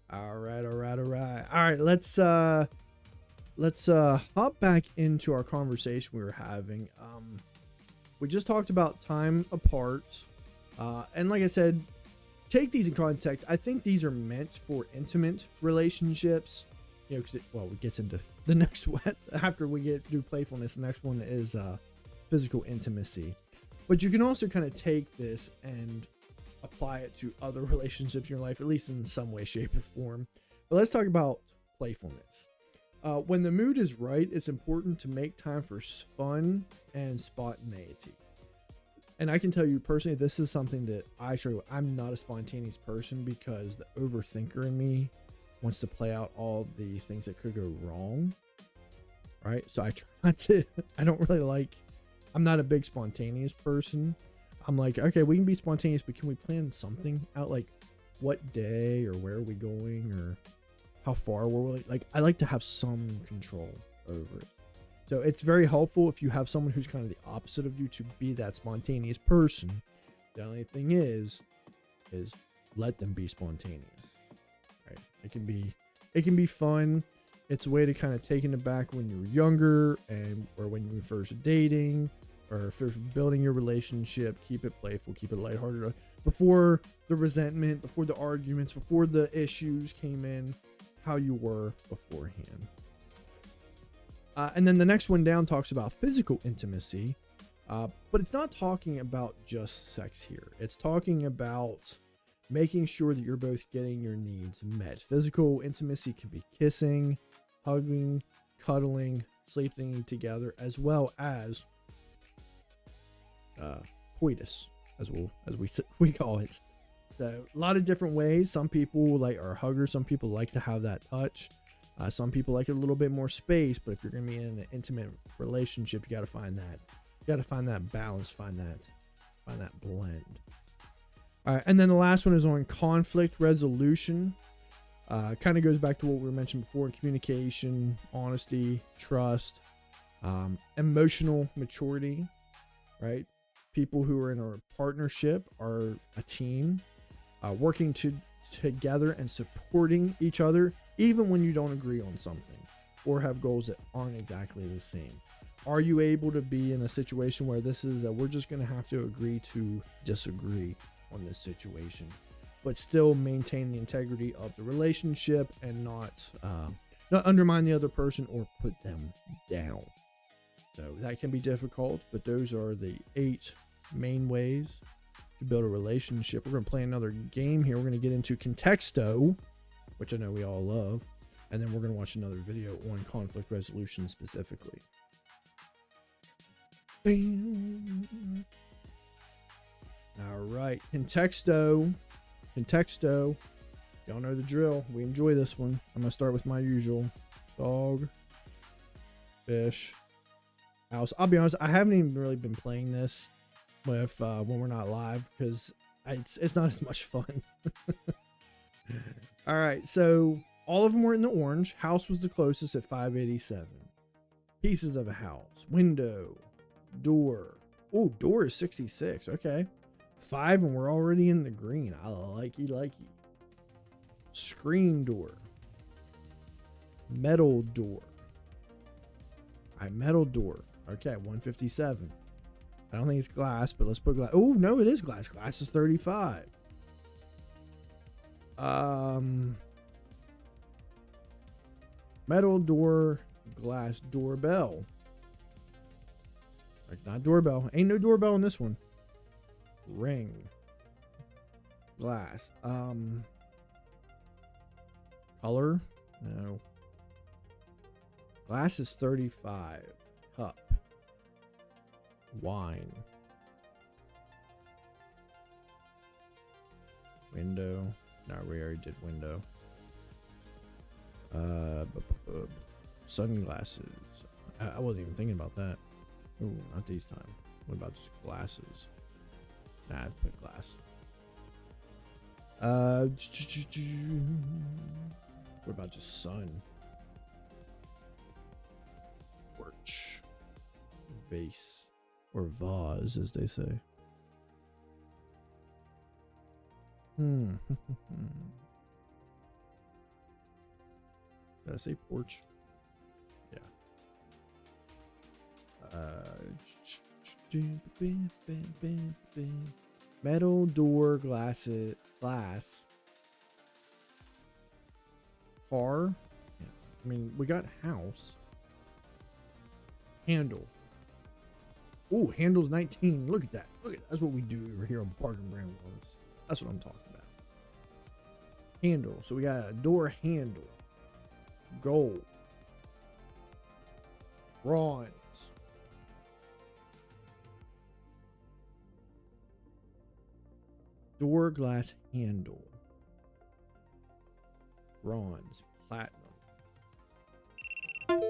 All right, let's hop back into our conversation we were having. We just talked about time apart, and like I said, take these in context. I think these are meant for intimate relationships, because it gets into the next one after we do playfulness. The next one is physical intimacy, but you can also kind of take this and apply it to other relationships in your life, at least in some way, shape, or form. But let's talk about playfulness. When the mood is right, it's important to make time for fun and spontaneity. And I can tell you personally, this is something that I struggle with. I'm not a spontaneous person because the overthinker in me wants to play out all the things that could go wrong. Right? So I try to, I'm not a big spontaneous person. I'm like, okay, we can be spontaneous, but can we plan something out? Like what day or where are we going or how far we're willing? Like, I like to have some control over it. So it's very helpful if you have someone who's kind of the opposite of you to be that spontaneous person. The only thing is let them be spontaneous. Right? It can be fun. It's a way to kind of take it back when you were younger or when you were first dating or first building your relationship. Keep it playful, keep it lighthearted. before the resentment, before the arguments, before the issues came in, how you were beforehand. And then the next one down talks about physical intimacy, but it's not talking about just sex here. It's talking about making sure that you're both getting your needs met. Physical intimacy can be kissing, hugging, cuddling, sleeping together, as well as coitus, as we call it. So a lot of different ways. Some people are huggers. Some people like to have that touch. Some people like a little bit more space. But if you're going to be in an intimate relationship, you got to find that. You got to find that balance. Find that blend. All right, and then the last one is on conflict resolution. Kind of goes back to what we mentioned before: communication, honesty, trust, emotional maturity. Right? People who are in a partnership are a team, working together and supporting each other, even when you don't agree on something or have goals that aren't exactly the same. Are you able to be in a situation where this is that we're just going to have to agree to disagree on this situation, but still maintain the integrity of the relationship and not undermine the other person or put them down? So that can be difficult, but those are the 8 main ways to build a relationship. We're going to play another game here. We're going to get into Contexto, which I know we all love, and then we're going to watch another video on conflict resolution specifically. Bing. All right, Contexto. Y'all know the drill. We enjoy this one. I'm going to start with my usual dog, fish, house. I'll be honest, I haven't even really been playing this with when we're not live because it's not as much fun. All right, so all of them were in the orange. House was the closest at 587. Pieces of a house, window, door. Oh, door is 66. Okay, 5 and we're already in the green. I likey. Screen door, metal door. All right, metal door. Okay, 157. I don't think it's glass, but let's put glass. Oh, no, it is glass. Glass is 35. Metal door, glass doorbell. Not doorbell. Ain't no doorbell in this one. Ring. Glass. Color? No. Glass is 35. Cup. Wine. Window. No, we already did window. Sunglasses. I wasn't even thinking about that. Ooh, not these time. What about just glasses? Nah, I'd put glass. What about just sun? Porch. Vase. Or vase, as they say. Did I say porch? Yeah. Metal door, glass. Car. Yeah. I mean, we got house. Handle. Ooh, handle's 19. Look at that. Look at that. That's what we do over here on Park and Brand Wars. That's what I'm talking about. Handle. So we got a door handle. Gold. Bronze. Door glass handle. Bronze. Platinum. Okay,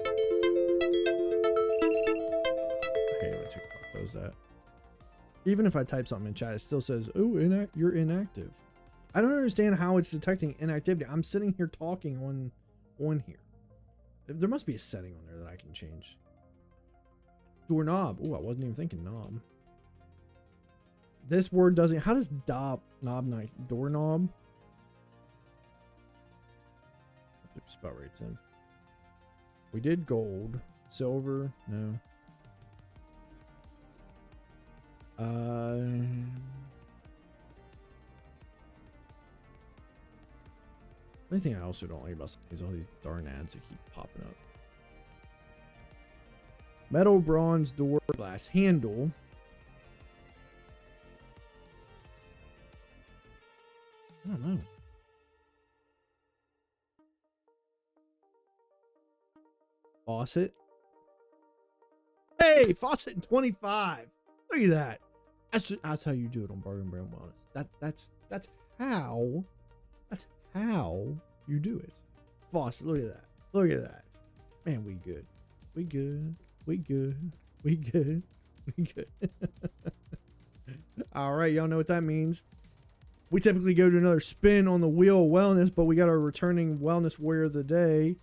let's check what does that. Even if I type something in chat, it still says, "Oh, you're inactive." I don't understand how it's detecting inactivity. I'm sitting here talking on here. There must be a setting on there that I can change. Doorknob. Oh, I wasn't even thinking knob. This word doesn't. How does doorknob? Just about right then. We did gold, silver. No. The only thing I also don't like about Sony is all these darn ads that keep popping up. Metal bronze door glass handle. I don't know. Faucet. Hey, faucet in 25. Look at that. That's how you do it on Bargain Brand Wellness. That's how you do it. Faucet, look at that. Look at that. Man, we good. We good. We good. We good. We good. All right, y'all know what that means. We typically go to another spin on the wheel of wellness, but we got our returning wellness warrior of the day.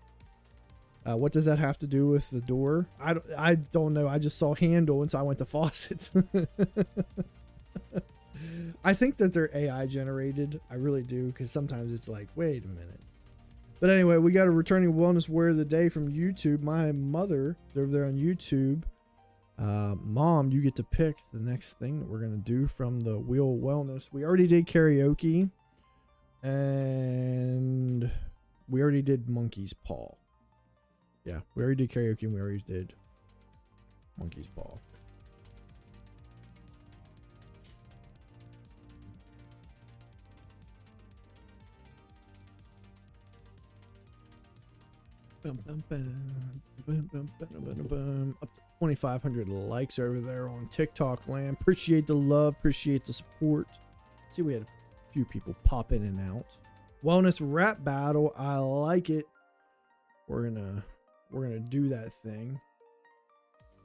What does that have to do with the door? I don't know. I just saw handle, and so I went to faucets. I think that they're AI generated. I really do, because sometimes it's like, wait a minute. But anyway, we got a returning wellness warrior of the day from YouTube. My mother, they're over there on YouTube. Mom, you get to pick the next thing that we're going to do from the wheel of wellness. We already did karaoke, and we already did monkey's paw. Yeah, we already did karaoke and we already did monkey's paw. Up to 2,500 likes over there on TikTok land. Appreciate the love, appreciate the support. See, we had a few people pop in and out. Wellness rap battle, I like it. We're gonna do that thing.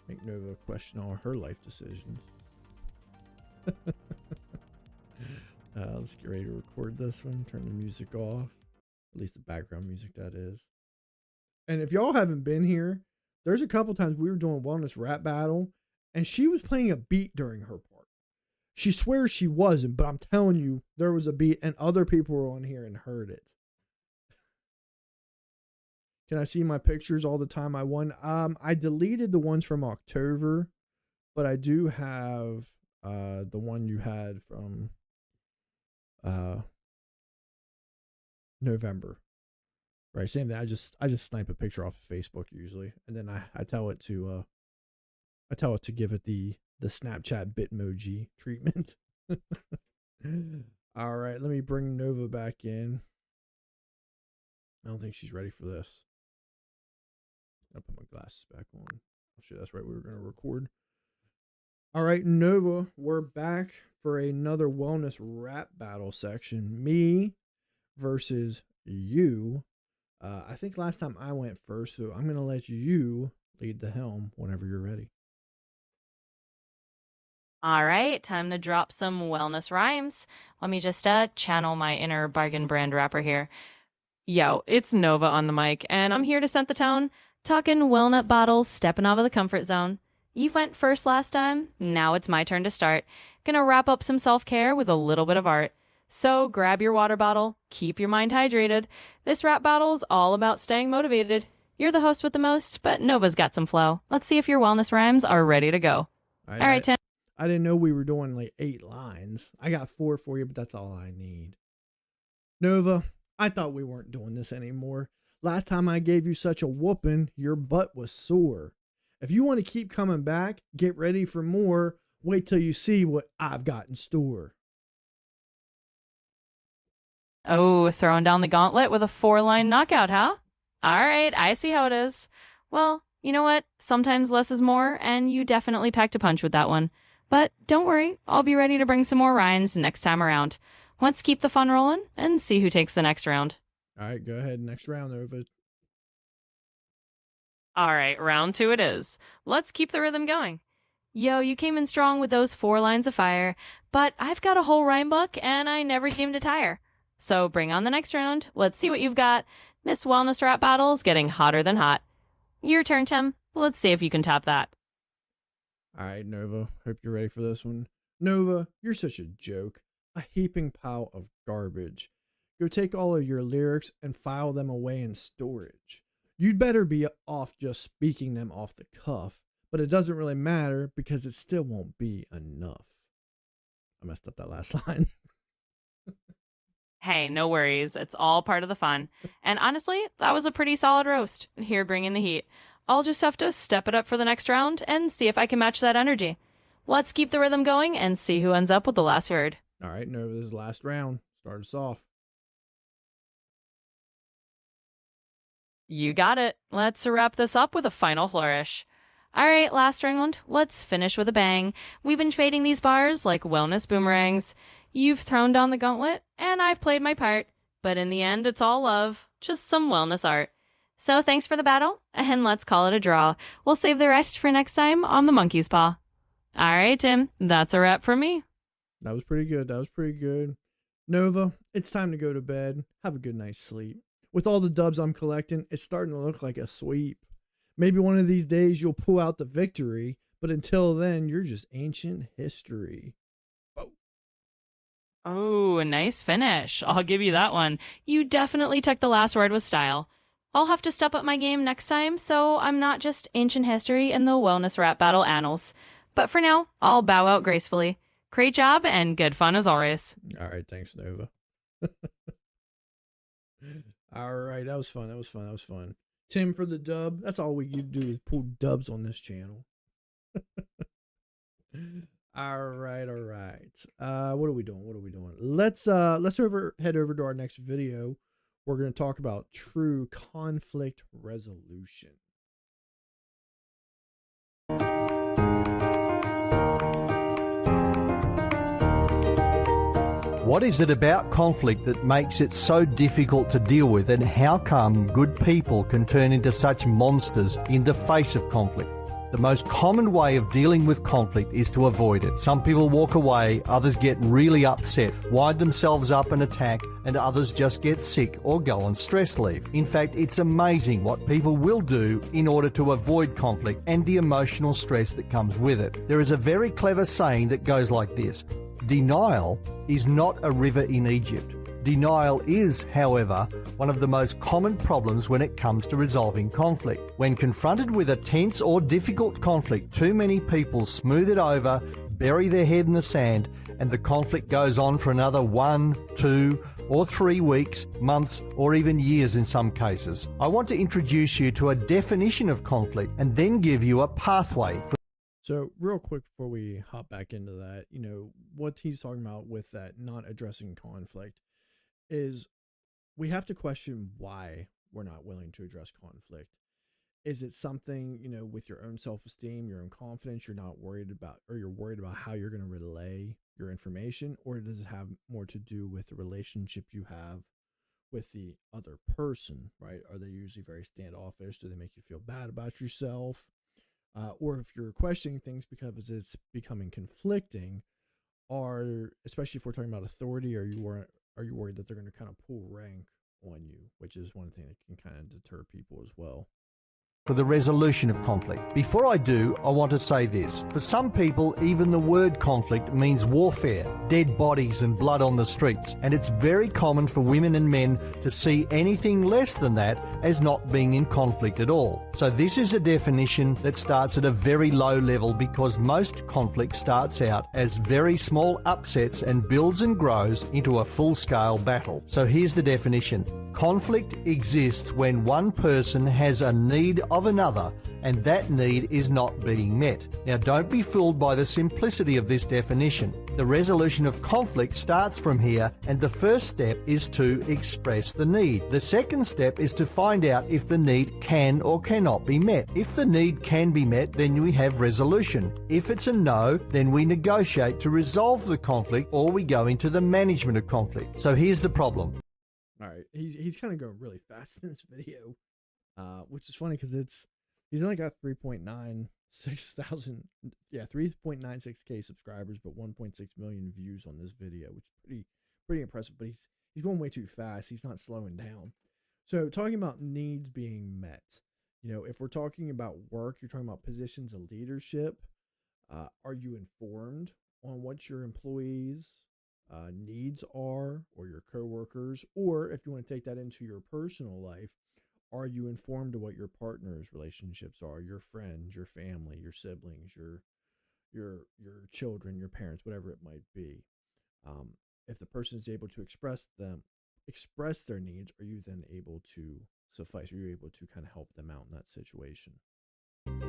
Make Nova question all her life decisions. Let's get ready to record this one. Turn the music off. At least the background music, that is. And if y'all haven't been here, there's a couple times we were doing wellness rap battle, and she was playing a beat during her part. She swears she wasn't, but I'm telling you, there was a beat, and other people were on here and heard it. Can I see my pictures all the time I won? I deleted the ones from October, but I do have the one you had from November. Right, same thing. I just snipe a picture off of Facebook usually, and then I tell it to give it the Snapchat Bitmoji treatment. All right, let me bring Nova back in. I don't think she's ready for this. I'll put my glasses back on. Oh shit, that's right. We were gonna record. All right, Nova, we're back for another wellness rap battle section. Me versus you. I think last time I went first, so I'm gonna let you lead the helm whenever you're ready. All right, time to drop some wellness rhymes. Let me just channel my inner Bargain Brand rapper here. Yo, it's Nova on the mic, and I'm here to set the tone. Talking wellnut bottles, stepping out of the comfort zone. You went first last time, now it's my turn to start. Gonna wrap up some self-care with a little bit of art. So grab your water bottle, keep your mind hydrated. This rap battle's all about staying motivated. You're the host with the most, but Nova's got some flow. Let's see if your wellness rhymes are ready to go. All right, Tim. I didn't know we were doing like 8 lines. I got 4 for you, but that's all I need. Nova, I thought we weren't doing this anymore. Last time I gave you such a whooping, your butt was sore. If you want to keep coming back, get ready for more. Wait till you see what I've got in store. Oh, throwing down the gauntlet with a 4-line knockout, huh? All right, I see how it is. Well, you know what? Sometimes less is more, and you definitely packed a punch with that one. But don't worry, I'll be ready to bring some more rhymes next time around. Let's keep the fun rolling and see who takes the next round. All right, go ahead. Next round, Nova. All right, round 2 it is. Let's keep the rhythm going. Yo, you came in strong with those 4 lines of fire, but I've got a whole rhyme book and I never seem to tire. So bring on the next round. Let's see what you've got. This wellness rap battle's getting hotter than hot. Your turn, Tim. Let's see if you can top that. All right, Nova. Hope you're ready for this one. Nova, you're such a joke. A heaping pile of garbage. Go take all of your lyrics and file them away in storage. You'd better be off just speaking them off the cuff, but it doesn't really matter because it still won't be enough. I messed up that last line. Hey, no worries. It's all part of the fun. And honestly, that was a pretty solid roast. Here, bringing the heat. I'll just have to step it up for the next round and see if I can match that energy. Let's keep the rhythm going and see who ends up with the last word. All right, Nova, this is the last round. Start us off. You got it. Let's wrap this up with a final flourish. All right, last round. Let's finish with a bang. We've been trading these bars like wellness boomerangs. You've thrown down the gauntlet, and I've played my part. But in the end, it's all love, just some wellness art. So thanks for the battle, and let's call it a draw. We'll save the rest for next time on the Monkey's Paw. All right, Tim, that's a wrap from me. That was pretty good. That was pretty good. Nova, it's time to go to bed. Have a good night's sleep. With all the dubs I'm collecting, it's starting to look like a sweep. Maybe one of these days you'll pull out the victory, but until then, you're just ancient history. Oh, a nice finish. I'll give you that one. You definitely took the last word with style. I'll have to step up my game next time, so I'm not just ancient history in the wellness rap battle annals. But for now, I'll bow out gracefully. Great job and good fun as always. All right, thanks, Nova. All right, that was fun. That was fun. That was fun. Tim for the dub. That's all we can do is pull dubs on this channel. All right, all right. What are we doing? What are we doing? Let's head over to our next video. We're going to talk about true conflict resolution. What is it about conflict that makes it so difficult to deal with, and how come good people can turn into such monsters in the face of conflict? The most common way of dealing with conflict is to avoid it. Some people walk away, others get really upset, wind themselves up and attack, and others just get sick or go on stress leave. In fact, it's amazing what people will do in order to avoid conflict and the emotional stress that comes with it. There is a very clever saying that goes like this: denial is not a river in Egypt. Denial is, however, one of the most common problems when it comes to resolving conflict. When confronted with a tense or difficult conflict, too many people smooth it over, bury their head in the sand, and the conflict goes on for another 1, 2, or 3 weeks, months, or even years in some cases. I want to introduce you to a definition of conflict and then give you a pathway. So real quick before we hop back into that, what he's talking about with that not addressing conflict is we have to question why we're not willing to address conflict. Is it something, with your own self-esteem, your own confidence, you're not worried about, or you're worried about how you're going to relay your information? Or does it have more to do with the relationship you have with the other person, right? Are they usually very standoffish? Do they make you feel bad about yourself? Or if you're questioning things because it's becoming conflicting, or especially if we're talking about authority, are you worried that they're going to kind of pull rank on you, which is one thing that can kind of deter people as well. For the resolution of conflict. Before I do, I want to say this. For some people, even the word conflict means warfare, dead bodies and blood on the streets, and it's very common for women and men to see anything less than that as not being in conflict at all. So this is a definition that starts at a very low level, because most conflict starts out as very small upsets and builds and grows into a full-scale battle. So here's the definition. Conflict exists when one person has a need of another and that need is not being met. Now, don't be fooled by the simplicity of this definition. The resolution of conflict starts from here, and the first step is to express the need. The second step is to find out if the need can or cannot be met. If the need can be met, then we have resolution. If it's a no, then we negotiate to resolve the conflict, or we go into the management of conflict. So here's the problem. All right, he's kind of going really fast in this video, which is funny because he's only got 3.96K subscribers, but 1.6 million views on this video, which is pretty impressive. But he's going way too fast. He's not slowing down. So talking about needs being met, if we're talking about work, you're talking about positions of leadership. Are you informed on what your employees' needs are, or your coworkers? Or if you want to take that into your personal life, are you informed of what your partner's relationships are, your friends, your family, your siblings, your children, your parents, whatever it might be? if the person is able to express their needs, are you then able to suffice? Are you able to kind of help them out in that situation?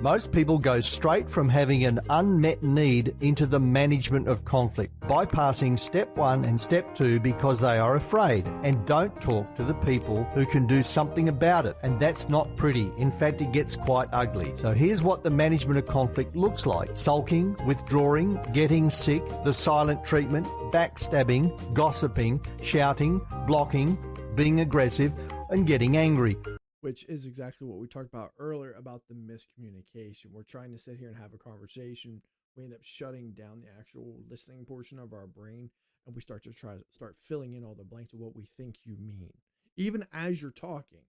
Most people go straight from having an unmet need into the management of conflict, bypassing step 1 and step 2 because they are afraid and don't talk to the people who can do something about it. And that's not pretty. In fact, it gets quite ugly. So here's what the management of conflict looks like: sulking, withdrawing, getting sick, the silent treatment, backstabbing, gossiping, shouting, blocking, being aggressive, and getting angry. Which is exactly what we talked about earlier about the miscommunication. We're trying to sit here and have a conversation. We end up shutting down the actual listening portion of our brain, and we start filling in all the blanks of what we think you mean. Even as you're talking,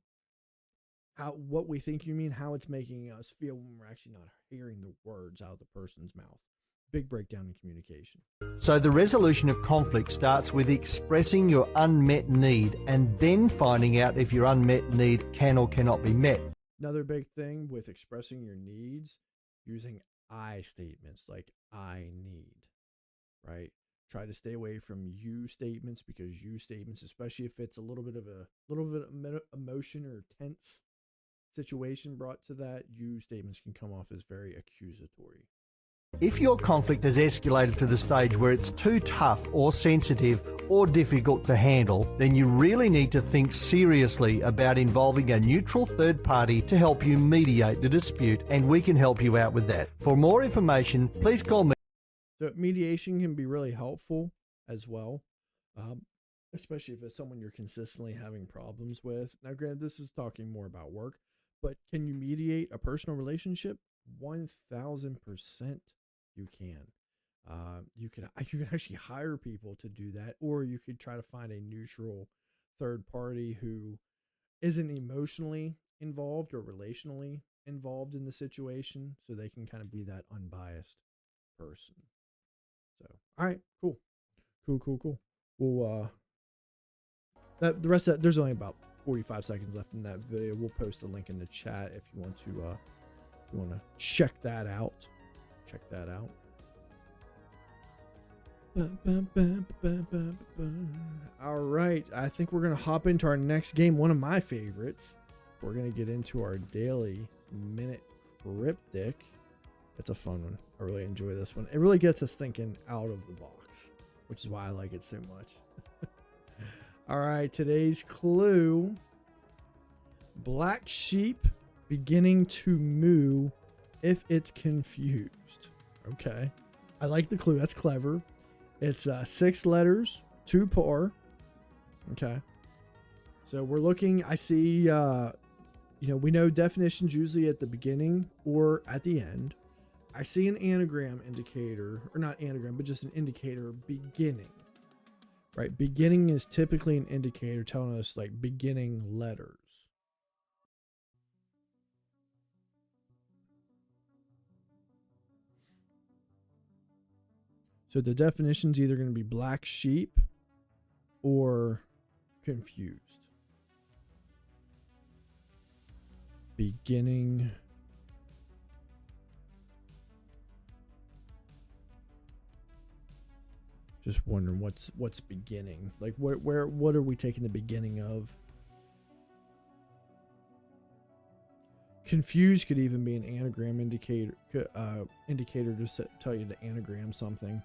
what we think you mean, how it's making us feel when we're actually not hearing the words out of the person's mouth. Big breakdown in communication. So the resolution of conflict starts with expressing your unmet need and then finding out if your unmet need can or cannot be met. Another big thing with expressing your needs, using I statements like I need, right? Try to stay away from you statements, because you statements, especially if it's a little bit of emotion or tense situation brought to that, you statements can come off as very accusatory. If your conflict has escalated to the stage where it's too tough or sensitive or difficult to handle, then you really need to think seriously about involving a neutral third party to help you mediate the dispute, and we can help you out with that. For more information, please call me. So mediation can be really helpful as well, especially if it's someone you're consistently having problems with. Now, granted, this is talking more about work, but can you mediate a personal relationship? 1000%. You can. You can actually hire people to do that, or you could try to find a neutral third party who isn't emotionally involved or relationally involved in the situation, so they can kind of be that unbiased person. So, all right, cool. Well, the rest of that, there's only about 45 seconds left in that video. We'll post a link in the chat if you want to check that out. All right, I think we're gonna hop into our next game, one of my favorites. We're gonna get into our daily minute cryptic. It's a fun one. I really enjoy this one. It really gets us thinking out of the box, which is why I like it so much. All right, today's clue: black sheep beginning to moo if it's confused. Okay, I like the clue. That's clever. It's 6 letters, 2 par. Okay, so we're looking. I see. We know definitions usually at the beginning or at the end. I see an anagram indicator, or not anagram, but just an indicator beginning. Right, beginning is typically an indicator telling us like beginning letters. So the definition's either going to be black sheep or confused. Beginning. Just wondering what's beginning. Like what are we taking the beginning of? Confused could even be an anagram indicator to tell you to anagram something.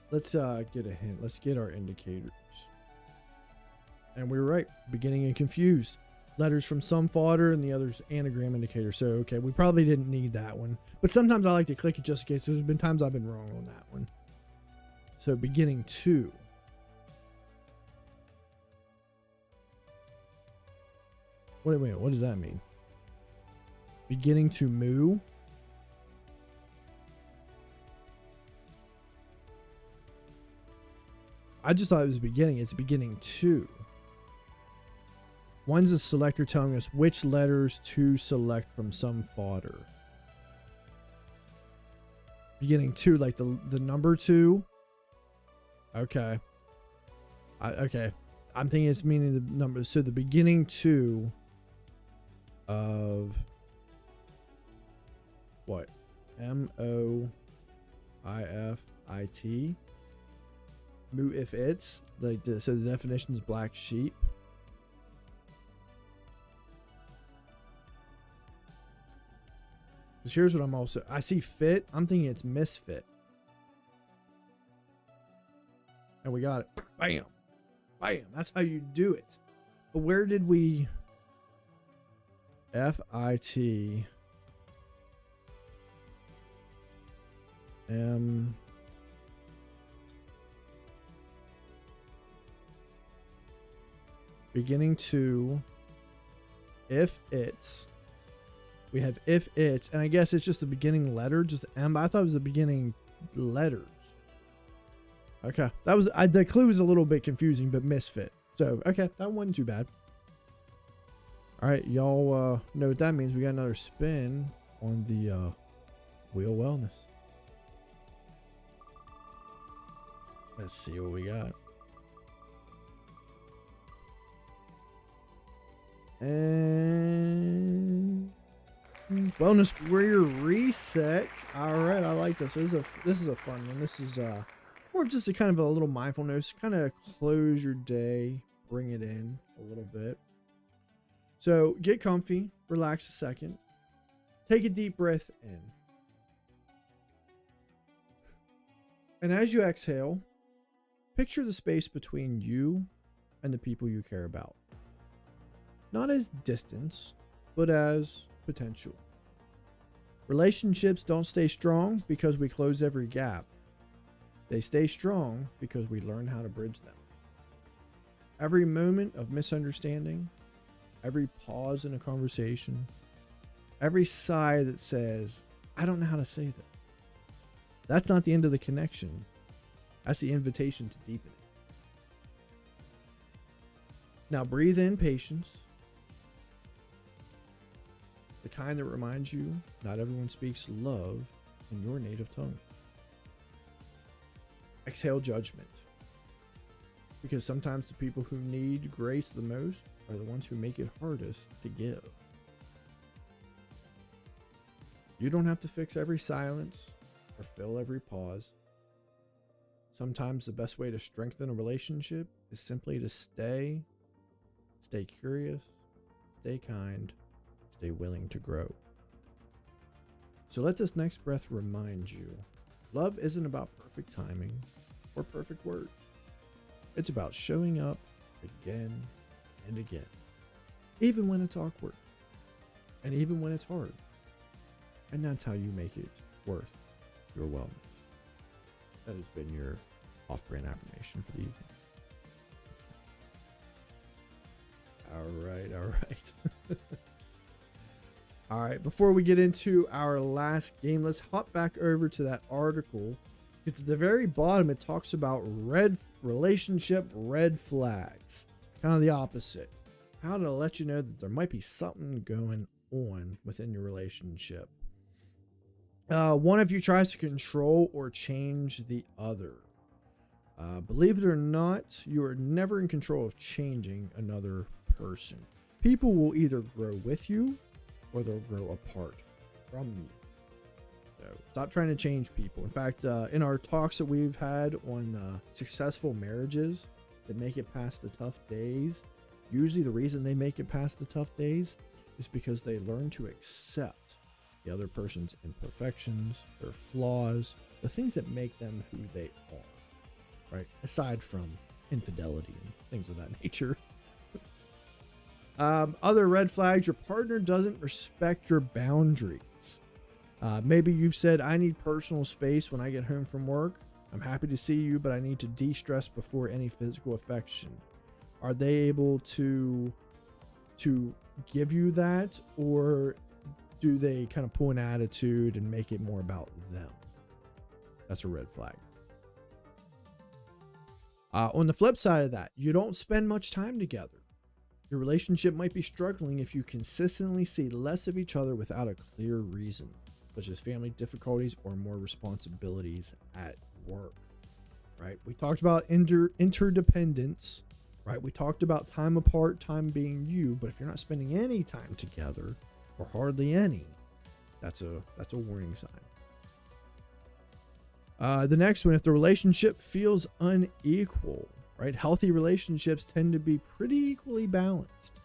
Let's get a hint. Let's get our indicators. And we were right. Beginning and confused. Letters from some fodder and the other's anagram indicator. So, okay, we probably didn't need that one. But sometimes I like to click it just in case. There's been times I've been wrong on that one. So, beginning to. Wait a minute. What does that mean? Beginning to moo? I just thought it was beginning. It's beginning to. One's a selector telling us which letters to select from some fodder. Beginning to, like the number 2. Okay. Okay. I'm thinking it's meaning the number. So the beginning 2 of what? M-O-I-F-I-T. Moo if it's like the, so the definition is black sheep. Because here's what I see fit. I'm thinking it's misfit. And we got it. Bam. Bam. That's how you do it. But where did we... F-I-T... M... Beginning to... If it's... We have if it's, and I guess it's just the beginning letter, just M. I thought it was the beginning letters. Okay, that was the clue was a little bit confusing, but misfit. So okay, that wasn't too bad. All right, y'all know what that means. We got another spin on the Wheel Wellness. Let's see what we got. And bonus warrior reset. All right, I like this. This is a fun one. This is more just a kind of a little mindfulness, kind of close your day, bring it in a little bit. So get comfy, relax a second, take a deep breath in, and as you exhale, picture the space between you and the people you care about. Not as distance, but as potential. Relationships don't stay strong because we close every gap. They stay strong because we learn how to bridge them. Every moment of misunderstanding, every pause in a conversation, every sigh that says, I don't know how to say this. That's not the end of the connection. That's the invitation to deepen it. Now breathe in patience. The kind that reminds you not everyone speaks love in your native tongue. Exhale judgment. Because sometimes the people who need grace the most are the ones who make it hardest to give. You don't have to fix every silence or fill every pause. Sometimes the best way to strengthen a relationship is simply to stay curious, stay kind, stay willing to grow. So let this next breath remind you, love isn't about perfect timing or perfect words. It's about showing up again and again, even when it's awkward and even when it's hard. And that's how you make it worth your wellness. That has been your off-brand affirmation for the evening. All right. All right, before we get into our last game, let's hop back over to that article. It's at the very bottom. It talks about relationship red flags. Kind of the opposite. How to let you know that there might be something going on within your relationship. One of you tries to control or change the other. Believe it or not, you are never in control of changing another person. People will either grow with you or they'll grow apart from you. So stop trying to change people. In fact, in our talks that we've had on successful marriages that make it past the tough days, usually the reason they make it past the tough days is because they learn to accept the other person's imperfections, their flaws, the things that make them who they are, right? Aside from infidelity and things of that nature. Other red flags, your partner doesn't respect your boundaries. Maybe you've said, I need personal space when I get home from work. I'm happy to see you, but I need to de-stress before any physical affection. Are they able to give you that, or do they kind of pull an attitude and make it more about them? That's a red flag. On the flip side of that, you don't spend much time together. Your relationship might be struggling if you consistently see less of each other without a clear reason, such as family difficulties or more responsibilities at work, right? We talked about interdependence, right? We talked about time apart, time being you, but if you're not spending any time together or hardly any, that's a warning sign. The next one, if the relationship feels unequal, right? Healthy relationships tend to be pretty equally balanced.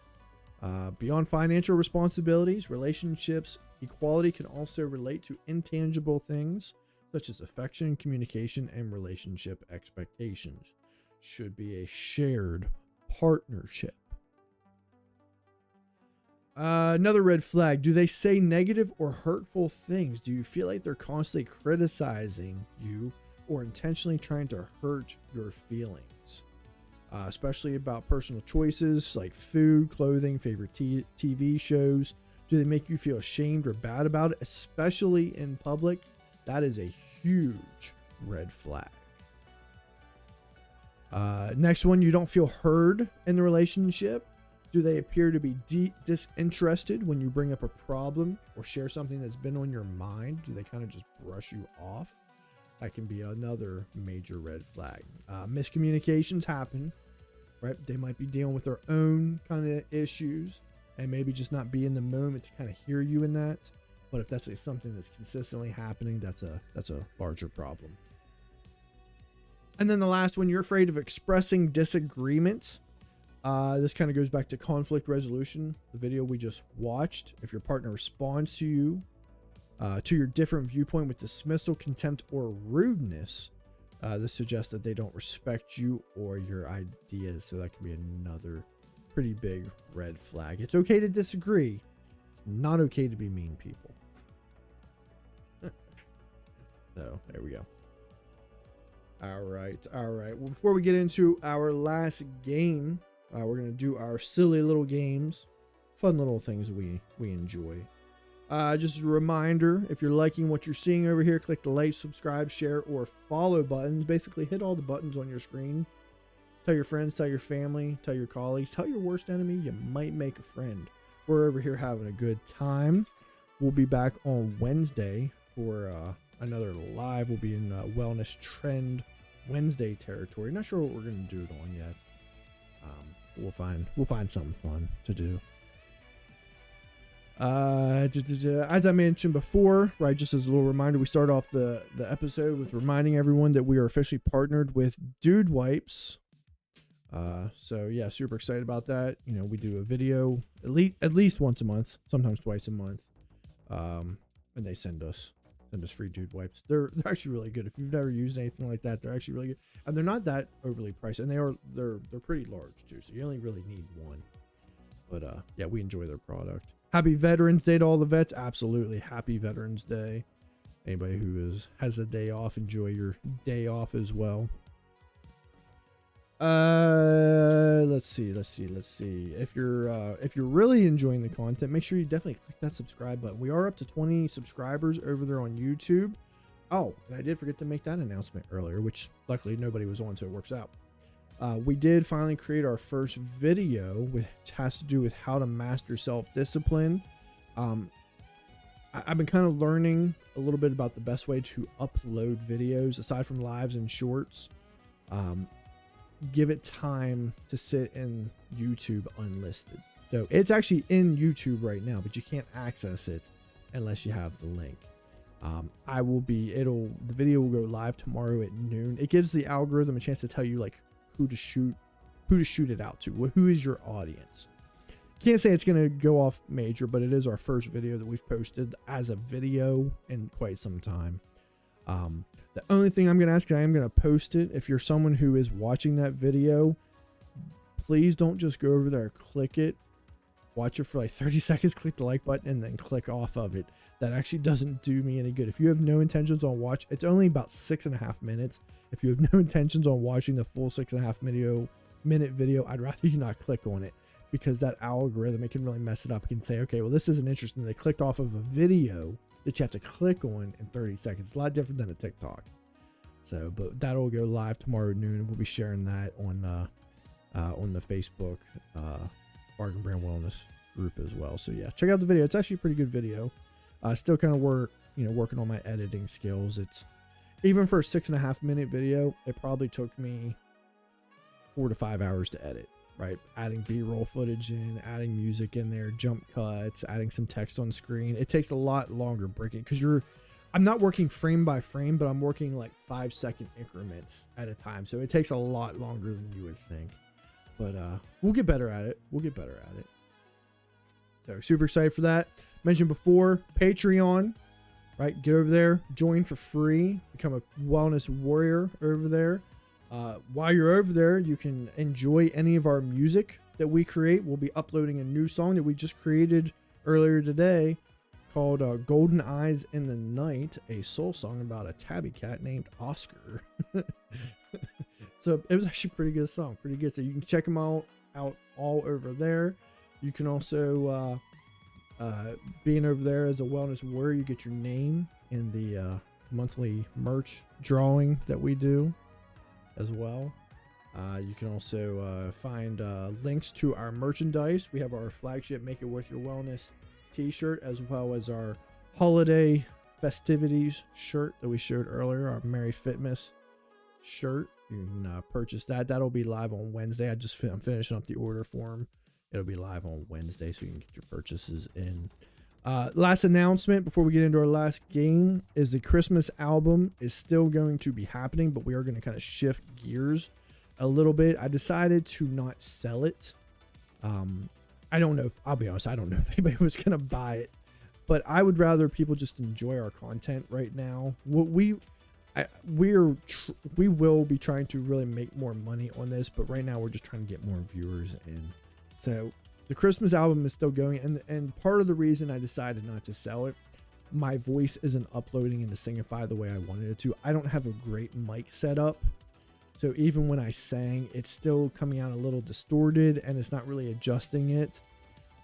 Beyond financial responsibilities, relationships equality can also relate to intangible things such as affection, communication, and relationship expectations. Should be a shared partnership. Another red flag. Do they say negative or hurtful things? Do you feel like they're constantly criticizing you or intentionally trying to hurt your feelings? Especially about personal choices like food, clothing, favorite TV shows. Do they make you feel ashamed or bad about it, especially in public? That is a huge red flag. Next one, you don't feel heard in the relationship. Do they appear to be disinterested when you bring up a problem or share something that's been on your mind? Do they kind of just brush you off? That can be another major red flag. Miscommunications happen, right? They might be dealing with their own kind of issues and maybe just not be in the moment to kind of hear you in that. But if that's something that's consistently happening, that's a larger problem. And then the last one, you're afraid of expressing disagreements. This kind of goes back to conflict resolution, the video we just watched. If your partner responds to you, to your different viewpoint with dismissal, contempt, or rudeness, this suggests that they don't respect you or your ideas. So that can be another pretty big red flag. It's okay to disagree. It's not okay to be mean people. So there we go. All right. Well, before we get into our last game, we're going to do our silly little games, fun little things we enjoy. Just a reminder, if you're liking what you're seeing over here, click the like, subscribe, share, or follow buttons. Basically, hit all the buttons on your screen. Tell your friends, tell your family, tell your colleagues, tell your worst enemy. You might make a friend. We're over here having a good time. We'll be back on Wednesday for another live. We'll be in Wellness Trend Wednesday territory. Not sure what we're going to do it on yet. We'll find something fun to do. As I mentioned before, right, just as a little reminder, we start off the episode with reminding everyone that we are officially partnered with Dude Wipes. So yeah, super excited about that. You know, we do a video at least once a month, sometimes twice a month. And they send us free Dude Wipes. They're actually really good. If you've never used anything like that, they're actually really good, and they're not that overly priced, and they're pretty large too, so you only really need one. But yeah, we enjoy their product. Happy Veterans Day to all the vets. Absolutely, happy Veterans Day. Anybody who has a day off, enjoy your day off as well. Let's see. If you're really enjoying the content, make sure you definitely click that subscribe button. We are up to 20 subscribers over there on YouTube. Oh, and I did forget to make that announcement earlier, which luckily nobody was on, so it works out. We did finally create our first video, which has to do with how to master self-discipline. I've been kind of learning a little bit about the best way to upload videos aside from lives and shorts. Give it time to sit in YouTube unlisted. So it's actually in YouTube right now, but you can't access it unless you have the link. The video will go live tomorrow at noon. It gives the algorithm a chance to tell you like who to shoot it out to. Who is your audience? Can't say it's going to go off major, but it is our first video that we've posted as a video in quite some time. The only thing I'm going to ask, I am going to post it. If you're someone who is watching that video, please don't just go over there, click it, watch it for like 30 seconds, click the like button, and then click off of it. That actually doesn't do me any good. If you have no intentions on it's only about 6.5 minutes. If you have no intentions on watching the full 6.5 minute video, I'd rather you not click on it, because that algorithm, it can really mess it up. It can say, okay, well, this isn't interesting. They clicked off of a video that you have to click on in 30 seconds. It's a lot different than a TikTok. So, but that'll go live tomorrow at noon. We'll be sharing that on the Facebook Bargain Brand Wellness group as well. So yeah, check out the video. It's actually a pretty good video. Still kind of working on my editing skills. It's even for a 6.5 minute video, it probably took me 4 to 5 hours to edit. right? Adding B-roll footage in, adding music in there, jump cuts, adding some text on screen. It takes a lot longer breaking because I'm not working frame by frame, but I'm working like 5-second increments at a time. So it takes a lot longer than you would think. But we'll get better at it. We'll get better at it. So super excited for that. Mentioned before, Patreon, right? Get over there, join for free, become a wellness warrior over there. While you're over there, you can enjoy any of our music that we create. We'll be uploading a new song that we just created earlier today called Golden Eyes in the Night, a soul song about a tabby cat named Oscar. So it was actually a pretty good song, pretty good. So you can check them out all over there. You can also, being over there as a wellness warrior, you get your name in the monthly merch drawing that we do as well. You can also find links to our merchandise. We have our flagship Make It Worth Your Wellness t-shirt, as well as our holiday festivities shirt that we showed earlier, our Merry Fitmas shirt. You can purchase that. That'll be live on Wednesday. I'm finishing up the order form. It'll be live on Wednesday, so you can get your purchases in. Last announcement before we get into our last game is the Christmas album is still going to be happening, but we are going to kind of shift gears a little bit. I decided to not sell it. I don't know. I'll be honest. I don't know if anybody was going to buy it, but I would rather people just enjoy our content right now. We will be trying to really make more money on this, but right now we're just trying to get more viewers in. So the Christmas album is still going, and part of the reason I decided not to sell it, my voice isn't uploading into Singify the way I wanted it to. I don't have a great mic setup, so even when I sang, it's still coming out a little distorted, and it's not really adjusting it.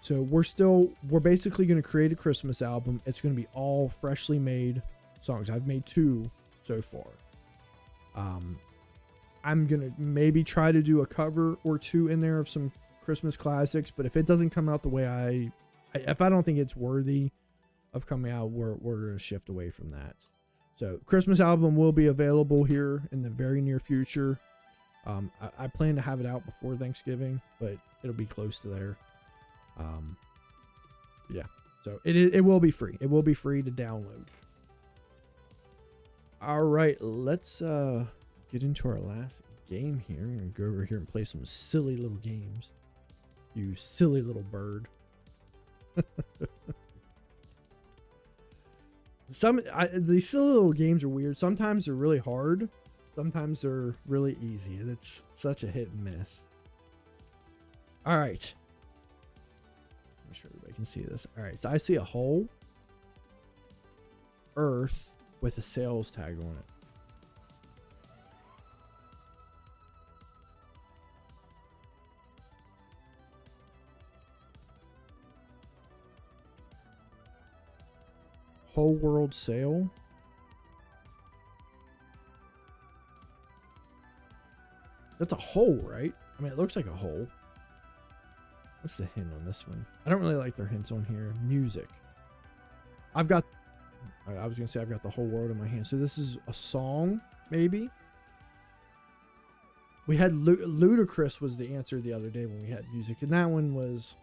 So we're basically going to create a Christmas album. It's going to be all freshly made songs. I've made 2 so far. I'm going to maybe try to do a cover or 2 in there of some Christmas classics, but if it doesn't come out the way if I don't think it's worthy of coming out, we're going to shift away from that. So Christmas album will be available here in the very near future. I plan to have it out before Thanksgiving, but it'll be close to there. Yeah, so it will be free. It will be free to download. All right, let's get into our last game here. I'm gonna go over here and play some silly little games. You silly little bird. These silly little games are weird. Sometimes they're really hard. Sometimes they're really easy. It's such a hit and miss. All right. I'm sure everybody can see this. All right. So I see a hole. Earth with a sales tag on it. Whole world sale. That's a hole, right? I mean, it looks like a hole. What's the hint on this one? I don't really like their hints on here. Music. I was gonna say I've got the whole world in my hand. So this is a song, maybe. We had Ludacris was the answer the other day when we had music, and that was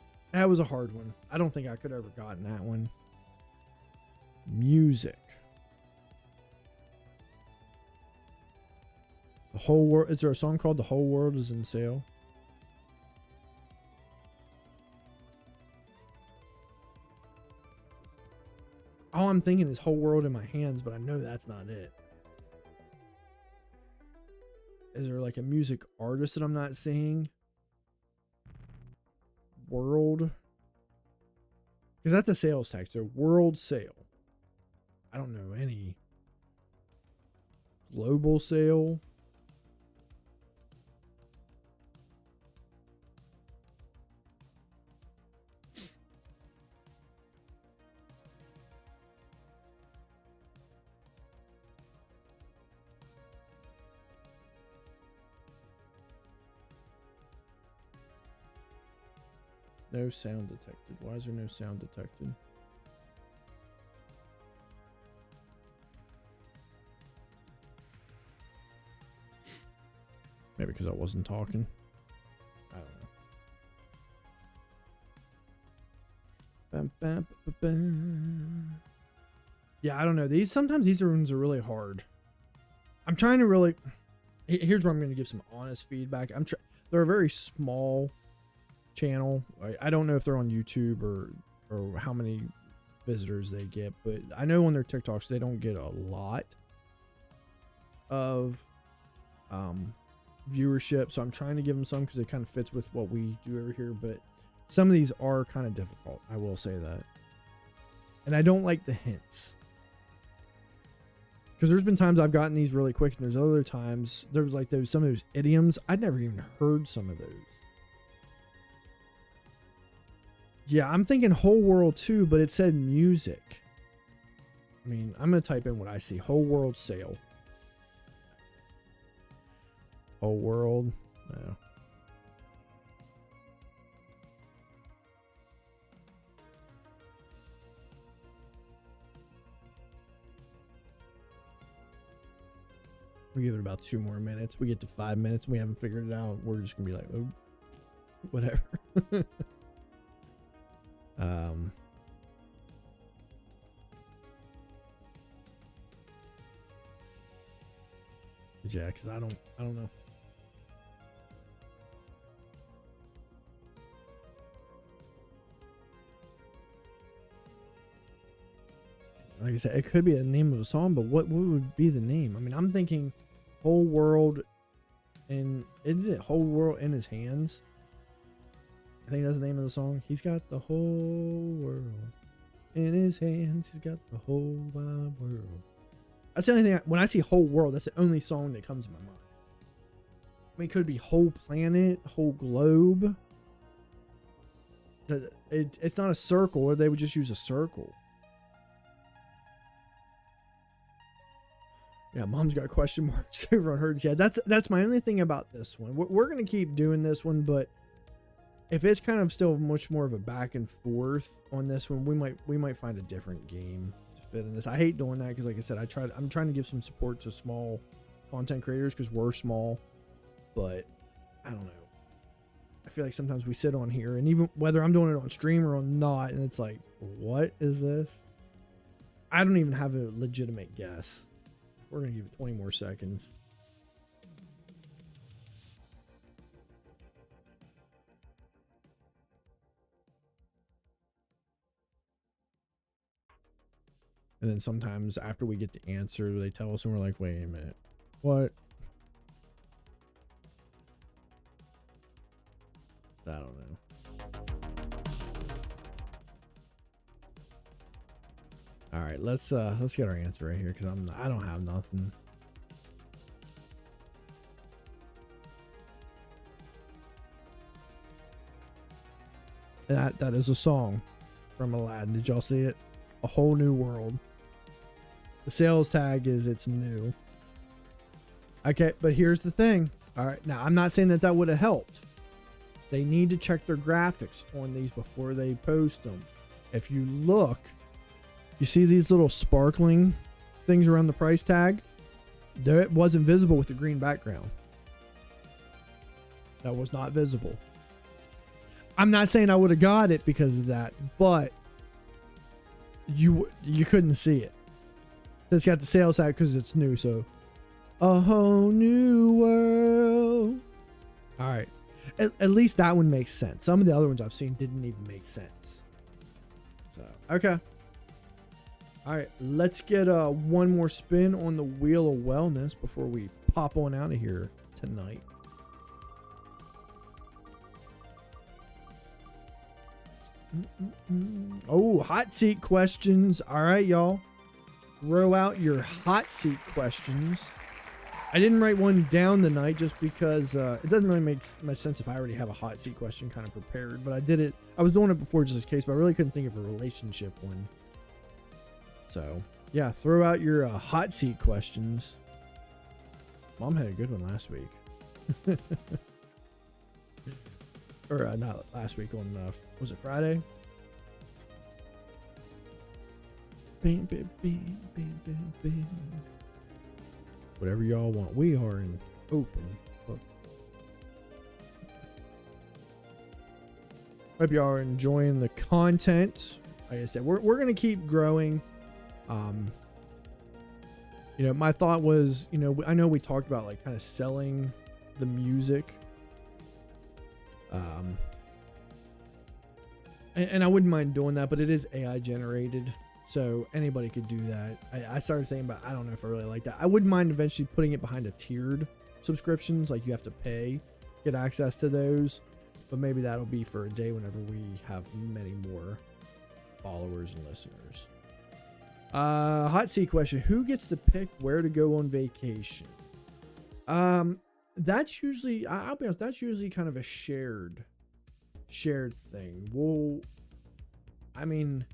a hard one. I don't think I could have ever gotten that one. Music. The whole world. Is there a song called "The Whole World Is in Sale"? All I'm thinking is "Whole World in My Hands," but I know that's not it. Is there like a music artist that I'm not seeing? World. Because that's a sales tax. So world sale. I don't know any. Global sale. No sound detected. Why is there no sound detected? Maybe because I wasn't talking. I don't know. Yeah, I don't know. Sometimes these ones are really hard. I'm trying to really. Here's where I'm going to give some honest feedback. They're a very small channel. I don't know if they're on YouTube or how many visitors they get, but I know on their TikToks they don't get a lot of viewership. So I'm trying to give them some because it kind of fits with what we do over here. But some of these are kind of difficult. I will say that, and I don't like the hints. Because there's been times I've gotten these really quick, and there's other times there was like some of those idioms. I'd never even heard some of those. Yeah, I'm thinking whole world too, but it said music. I mean, I'm gonna type in what I see. Whole world sale. Whole world. No. We give it about 2 more minutes. We get to 5 minutes and we haven't figured it out. We're just gonna be like, oh, whatever. Yeah, because I don't know. Like I said, it could be a name of a song, but what would be the name? I mean, I'm thinking whole world in, is it whole world in his hands? I think that's the name of the song. He's got the whole world in his hands. He's got the whole wide world. That's the only thing. When I see whole world, that's the only song that comes to my mind. I mean, it could be whole planet, whole globe. It's not a circle, or they would just use a circle. Yeah, mom's got question marks over on hers. Yeah, that's my only thing about this one. We're gonna keep doing this one, but if it's kind of still much more of a back and forth on this one, we might find a different game to fit in this. I hate doing that because, like I said, I'm trying to give some support to small content creators because we're small, but I don't know. I feel like sometimes we sit on here, and even whether I'm doing it on stream or on not, and it's like, what is this? I don't even have a legitimate guess. We're going to give it 20 more seconds. And then sometimes after we get the answer, they tell us and we're like, wait a minute. What? I don't know. All right, let's get our answer right here because I don't have nothing. That is a song from Aladdin. Did y'all see it? A Whole New World. The sales tag is it's new. Okay, but here's the thing. All right, now I'm not saying that would have helped. They need to check their graphics on these before they post them. If you look, you see these little sparkling things around the price tag? That wasn't visible with the green background. That was not visible. I'm not saying I would have got it because of that, but you couldn't see it. It's got the sales tag because it's new, so a whole new world. All right. At least that one makes sense. Some of the other ones I've seen didn't even make sense. So, okay. All right, let's get one more spin on the Wheel of Wellness before we pop on out of here tonight. Oh, hot seat questions. All right, y'all. Throw out your hot seat questions. I didn't write one down tonight just because it doesn't really make much sense if I already have a hot seat question kind of prepared, but I did it. I was doing it before just in case, but I really couldn't think of a relationship one. So, yeah, throw out your hot seat questions. Mom had a good one last week. Or not last week, on, was it Friday? Bing, bing, bing, bing, bing, bing. Whatever y'all want. We are in open book. Hope y'all are enjoying the content. like I said, we're gonna keep growing. You know, my thought was, you know, I know we talked about like kind of selling the music. And I wouldn't mind doing that, but it is AI generated, so anybody could do that. I started thinking about, I don't know if I really like that. I wouldn't mind eventually putting it behind a tiered subscriptions, like you have to pay, get access to those, but maybe that'll be for a day whenever we have many more followers and listeners. Hot seat question: who gets to pick where to go on vacation? That's usually, I'll be honest, that's usually kind of a shared thing. Well, I mean,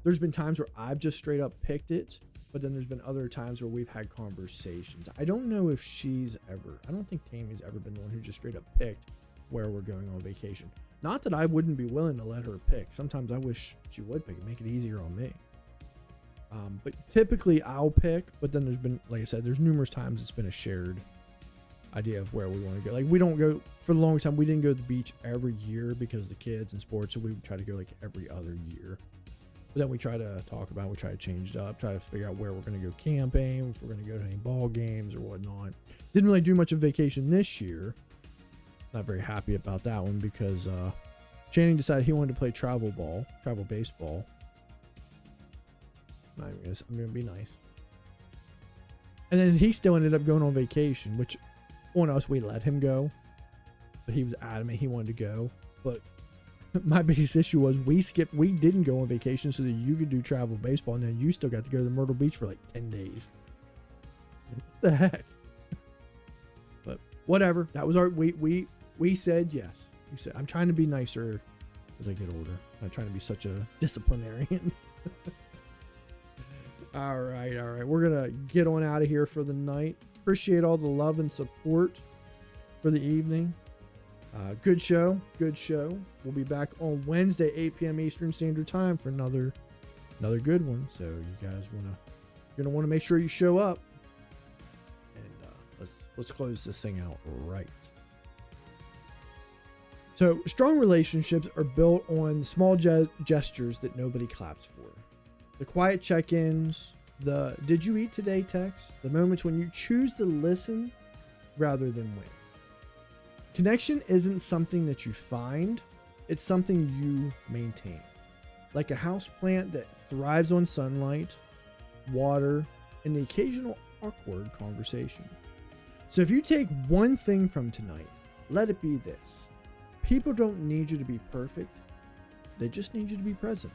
there's been times where I've just straight up picked it, but then there's been other times where we've had conversations. I don't know if I don't think Tammy's ever been the one who just straight up picked where we're going on vacation. Not that I wouldn't be willing to let her pick. Sometimes I wish she would pick it, make it easier on me. But typically I'll pick, but then there's been, like I said, there's numerous times it's been a shared idea of where we want to go. Like, we don't go, for the longest time, we didn't go to the beach every year because of the kids and sports, so we would try to go like every other year. But then we try to talk about, we try to change it up, try to figure out where we're going to go camping, if we're going to go to any ball games or whatnot. Didn't really do much of vacation this year. Not very happy about that one because Channing decided he wanted to play travel baseball. I'm going to be nice. And then he still ended up going on vacation, which on us, we let him go. But he was adamant he wanted to go. But my biggest issue was we didn't go on vacation so that you could do travel baseball, and then you still got to go to Myrtle Beach for like 10 days. What the heck? But whatever. That was we said yes. You said, I'm trying to be nicer as I get older. I'm not trying to be such a disciplinarian. All right. We're going to get on out of here for the night. Appreciate all the love and support for the evening. Good show. We'll be back on Wednesday, 8 p.m. Eastern Standard Time for another good one. So you guys you're gonna want to make sure you show up. And let's close this thing out right. So strong relationships are built on small gestures that nobody claps for. The quiet check-ins, the "Did you eat today?" text, the moments when you choose to listen rather than win. Connection isn't something that you find, it's something you maintain. Like a house plant that thrives on sunlight, water, and the occasional awkward conversation. So if you take one thing from tonight, let it be this: people don't need you to be perfect, they just need you to be present.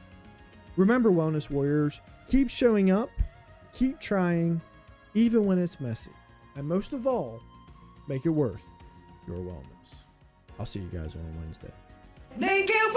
Remember, Wellness Warriors, keep showing up, keep trying, even when it's messy. And most of all, make it worth your wellness. I'll see you guys on Wednesday. Make it